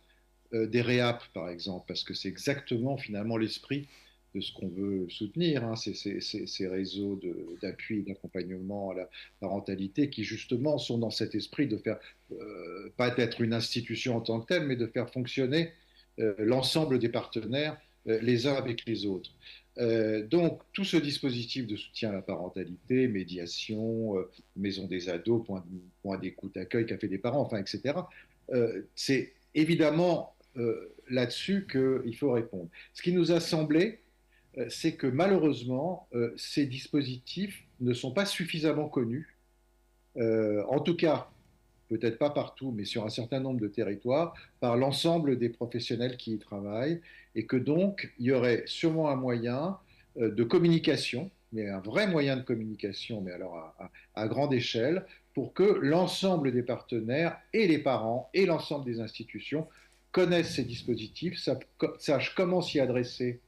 Speaker 2: des REAP, par exemple, parce que c'est exactement finalement l'esprit de ce qu'on veut soutenir, hein, ces réseaux d'appui et d'accompagnement à la parentalité qui justement sont dans cet esprit de faire, pas d'être une institution en tant que telle, mais de faire fonctionner l'ensemble des partenaires les uns avec les autres. Donc, tout ce dispositif de soutien à la parentalité, médiation, maison des ados, point d'écoute, accueil, café des parents, enfin, etc., c'est évidemment là-dessus qu'il faut répondre. Ce qui nous a semblé, c'est que malheureusement, ces dispositifs ne sont pas suffisamment connus. En tout cas, peut-être pas partout, mais sur un certain nombre de territoires, par l'ensemble des professionnels qui y travaillent, et que donc il y aurait sûrement un moyen de communication, mais un vrai moyen de communication, mais alors à grande échelle, pour que l'ensemble des partenaires et les parents et l'ensemble des institutions connaissent ces dispositifs, sachent comment s'y adresser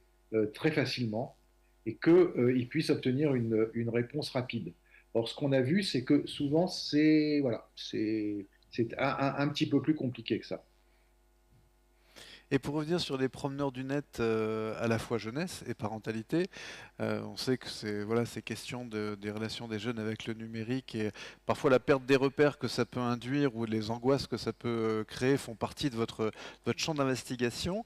Speaker 2: très facilement, et qu'ils puissent obtenir une réponse rapide. Or, ce qu'on a vu, c'est que souvent, c'est un petit peu plus compliqué que ça.
Speaker 1: Et pour revenir sur les promeneurs du net à la fois jeunesse et parentalité, on sait que ces questions des relations des jeunes avec le numérique et parfois la perte des repères que ça peut induire ou les angoisses que ça peut créer font partie de votre champ d'investigation.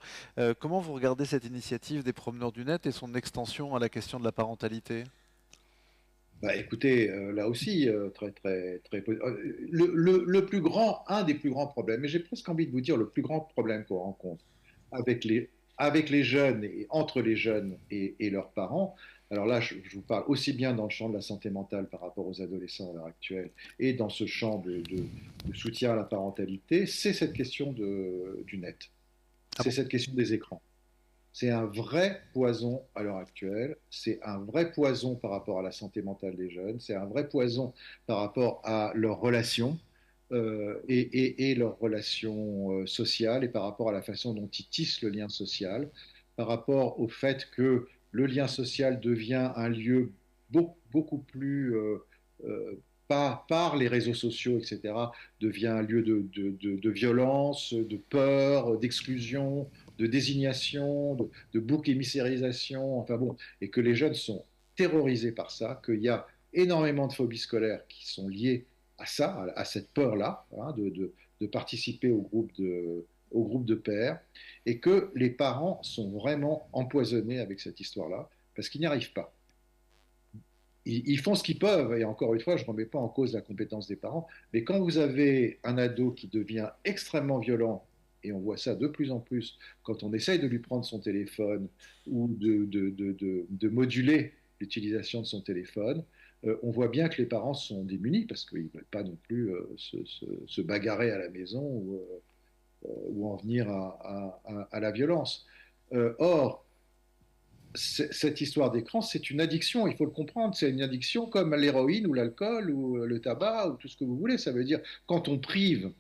Speaker 1: Comment vous regardez cette initiative des promeneurs du net et son extension à la question de la parentalité ?
Speaker 2: Écoutez, là aussi, un des plus grands problèmes, et j'ai presque envie de vous dire le plus grand problème qu'on rencontre avec les jeunes et entre les jeunes et leurs parents. Alors là, je vous parle aussi bien dans le champ de la santé mentale par rapport aux adolescents à l'heure actuelle et dans ce champ de soutien à la parentalité, c'est cette question du net. C'est cette question des écrans. C'est un vrai poison à l'heure actuelle, c'est un vrai poison par rapport à la santé mentale des jeunes, c'est un vrai poison par rapport à leurs relations et leurs relations sociales et par rapport à la façon dont ils tissent le lien social, par rapport au fait que le lien social devient un lieu beaucoup plus par les réseaux sociaux, etc., devient un lieu de violence, de peur, d'exclusion, de désignation, de bouc émissérisation, enfin bon, et que les jeunes sont terrorisés par ça, qu'il y a énormément de phobies scolaires qui sont liées à ça, à cette peur-là, hein, de participer au groupe de pairs, et que les parents sont vraiment empoisonnés avec cette histoire-là, parce qu'ils n'y arrivent pas. Ils font ce qu'ils peuvent, et encore une fois, je ne remets pas en cause la compétence des parents, mais quand vous avez un ado qui devient extrêmement violent, et on voit ça de plus en plus quand on essaye de lui prendre son téléphone ou de moduler l'utilisation de son téléphone, on voit bien que les parents sont démunis parce qu'ils ne veulent pas non plus se bagarrer à la maison ou en venir à la violence. Or, cette histoire d'écran, c'est une addiction, il faut le comprendre, c'est une addiction comme l'héroïne ou l'alcool ou le tabac ou tout ce que vous voulez. Ça veut dire quand on prive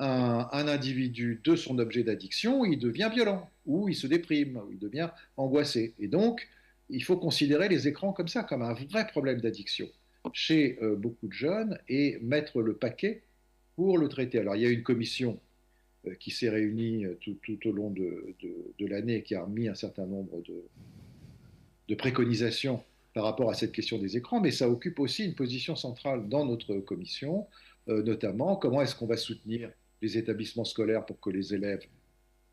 Speaker 2: un individu de son objet d'addiction, il devient violent, ou il se déprime, ou il devient angoissé. Et donc, il faut considérer les écrans comme ça, comme un vrai problème d'addiction chez beaucoup de jeunes et mettre le paquet pour le traiter. Alors, il y a une commission qui s'est réunie tout au long de l'année et qui a remis un certain nombre de préconisations par rapport à cette question des écrans, mais ça occupe aussi une position centrale dans notre commission, notamment comment est-ce qu'on va soutenir les établissements scolaires pour que les élèves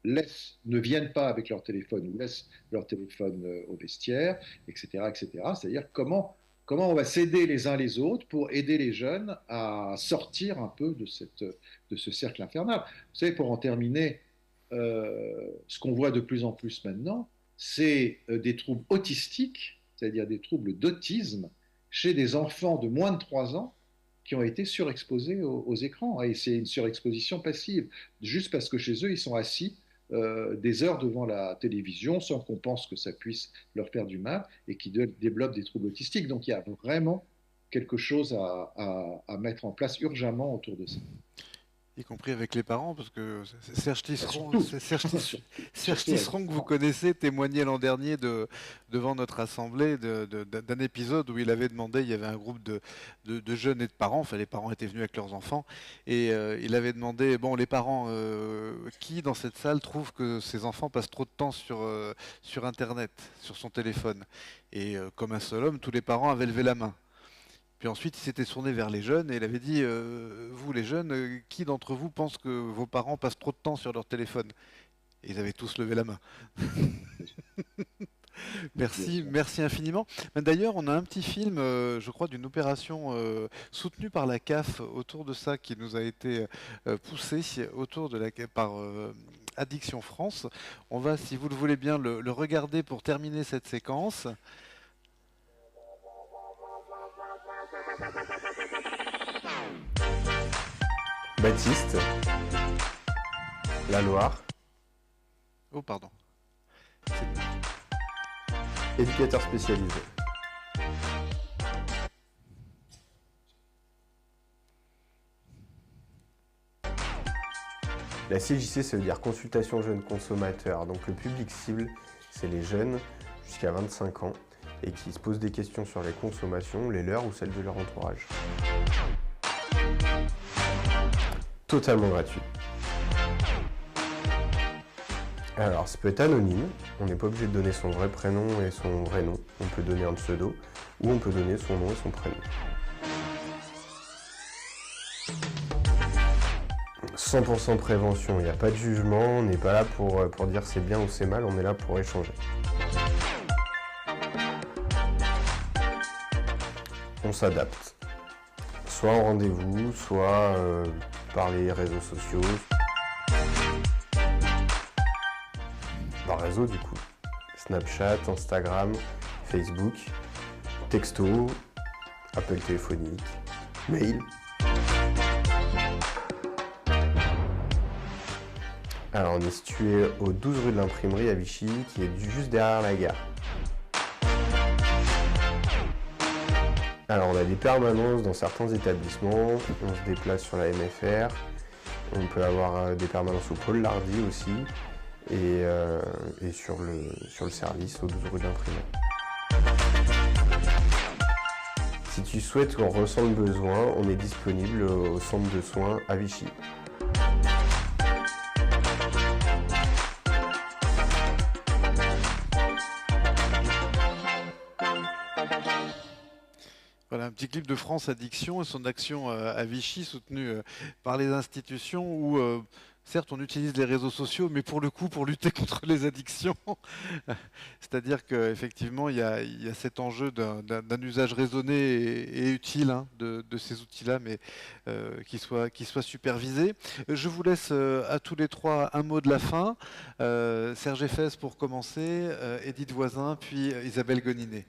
Speaker 2: ne viennent pas avec leur téléphone ou laissent leur téléphone au vestiaire, etc., etc. C'est-à-dire comment on va s'aider les uns les autres pour aider les jeunes à sortir un peu de ce cercle infernal. Vous savez, pour en terminer, ce qu'on voit de plus en plus maintenant, c'est des troubles autistiques, c'est-à-dire des troubles d'autisme, chez des enfants de moins de 3 ans qui ont été surexposés aux écrans. Et c'est une surexposition passive, juste parce que chez eux, ils sont assis des heures devant la télévision sans qu'on pense que ça puisse leur faire du mal et qui développent des troubles autistiques. Donc il y a vraiment quelque chose à mettre en place urgemment autour de ça.
Speaker 1: Y compris avec les parents, parce que Serge Tisseron, que vous connaissez, témoignait l'an dernier devant notre assemblée d'un épisode où il avait demandé, il y avait un groupe de jeunes et de parents, enfin les parents étaient venus avec leurs enfants, et il avait demandé, bon les parents, qui dans cette salle trouve que ses enfants passent trop de temps sur Internet, sur son téléphone, et comme un seul homme, tous les parents avaient levé la main. Puis ensuite, il s'était tourné vers les jeunes et il avait dit vous les jeunes, qui d'entre vous pense que vos parents passent trop de temps sur leur téléphone? Et ils avaient tous levé la main. Merci infiniment. Mais d'ailleurs, on a un petit film, je crois, d'une opération soutenue par la CAF autour de ça, qui nous a été poussé par Addiction France. On va, si vous le voulez bien, le regarder pour terminer cette séquence.
Speaker 5: Baptiste, la Loire.
Speaker 1: Oh, pardon.
Speaker 5: Éducateur spécialisé. La CJC, ça veut dire consultation jeunes consommateurs. Donc le public cible, c'est les jeunes jusqu'à 25 ans et qui se posent des questions sur les consommations, les leurs ou celles de leur entourage. Totalement gratuit. Alors, ça peut être anonyme, on n'est pas obligé de donner son vrai prénom et son vrai nom. On peut donner un pseudo, ou on peut donner son nom et son prénom. 100% prévention, il n'y a pas de jugement, on n'est pas là pour dire c'est bien ou c'est mal, on est là pour échanger. On s'adapte. Soit en rendez-vous, soit par les réseaux sociaux. Par réseau du coup. Snapchat, Instagram, Facebook, texto, appel téléphonique, mail. Alors on est situé au 12 rue de l'Imprimerie à Vichy, qui est juste derrière la gare. Alors on a des permanences dans certains établissements, on se déplace sur la MFR, on peut avoir des permanences au Pôle Lardy aussi, et sur le service au 12 rue de l'Imprimerie. qui souhaitent ou en ressentent le besoin, on est disponible au centre de soins à Vichy.
Speaker 1: Voilà un petit clip de France Addiction et son action à Vichy soutenue par les institutions où certes on utilise les réseaux sociaux mais pour le coup pour lutter contre les addictions. C'est-à-dire qu'effectivement il y a cet enjeu d'un usage raisonné et utile de ces outils-là mais qui soit supervisé. Je vous laisse à tous les trois un mot de la fin. Serge Effès pour commencer, Edith Voisin puis Isabelle Goninet.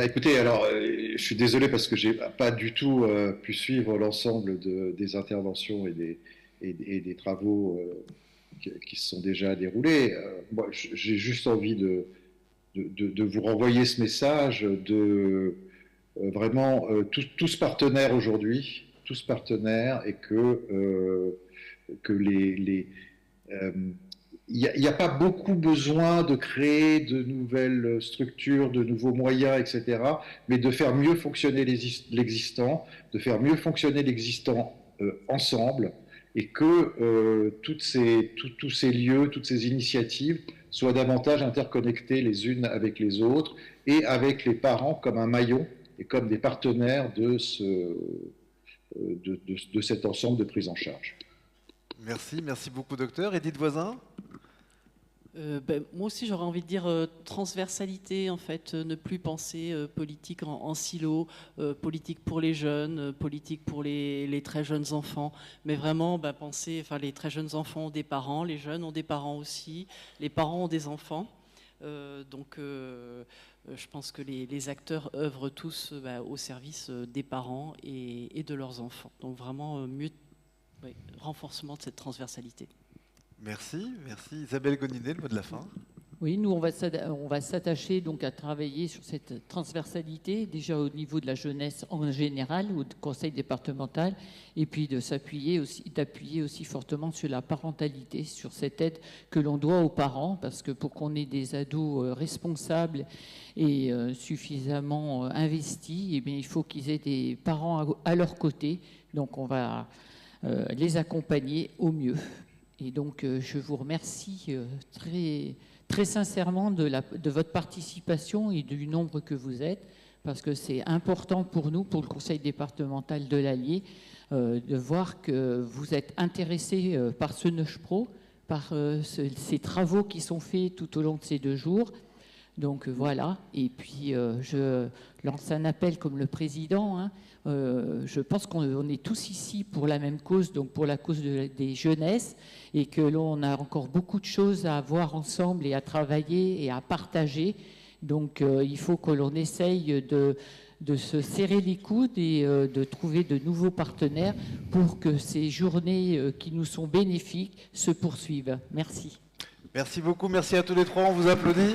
Speaker 2: Écoutez, alors, je suis désolé parce que j'ai pas du tout pu suivre l'ensemble des interventions et des travaux qui se sont déjà déroulés. Moi, j'ai juste envie de vous renvoyer ce message de vraiment tous partenaires aujourd'hui, tous partenaires, et que il n'y a pas beaucoup besoin de créer de nouvelles structures, de nouveaux moyens, etc., mais de faire mieux fonctionner l'existant, de faire mieux fonctionner l'existant ensemble, et que tous ces lieux, toutes ces initiatives soient davantage interconnectées les unes avec les autres, et avec les parents comme un maillon, et comme des partenaires de cet ensemble de prise en charge.
Speaker 1: Merci beaucoup docteur. Edith Voisin.
Speaker 4: Moi aussi j'aurais envie de dire transversalité en fait, ne plus penser politique en silo, politique pour les jeunes, politique pour les très jeunes enfants, mais vraiment penser, enfin les très jeunes enfants ont des parents, les jeunes ont des parents aussi, les parents ont des enfants, donc je pense que les acteurs œuvrent tous au service des parents et de leurs enfants, donc vraiment renforcement de cette transversalité.
Speaker 1: Merci. Isabelle Goninet, le mot de la fin.
Speaker 3: Oui, nous, on va s'attacher donc à travailler sur cette transversalité, déjà au niveau de la jeunesse en général, au conseil départemental, et puis d'appuyer aussi fortement sur la parentalité, sur cette aide que l'on doit aux parents, parce que pour qu'on ait des ados responsables et suffisamment investis, eh bien, il faut qu'ils aient des parents à leur côté. Donc, on va les accompagner au mieux. Et donc, je vous remercie très sincèrement de votre participation et du nombre que vous êtes, parce que c'est important pour nous, pour le conseil départemental de l'Allier, de voir que vous êtes intéressés par ce NEUJ-PRO, par ces travaux qui sont faits tout au long de ces 2 jours. Donc voilà, et puis je lance un appel comme le président. Je pense qu'on est tous ici pour la même cause, donc pour la cause des jeunesses, et que l'on a encore beaucoup de choses à voir ensemble et à travailler et à partager. Donc il faut que l'on essaye de se serrer les coudes et de trouver de nouveaux partenaires pour que ces journées qui nous sont bénéfiques se poursuivent. Merci.
Speaker 1: Merci beaucoup, merci à tous les trois, on vous applaudit.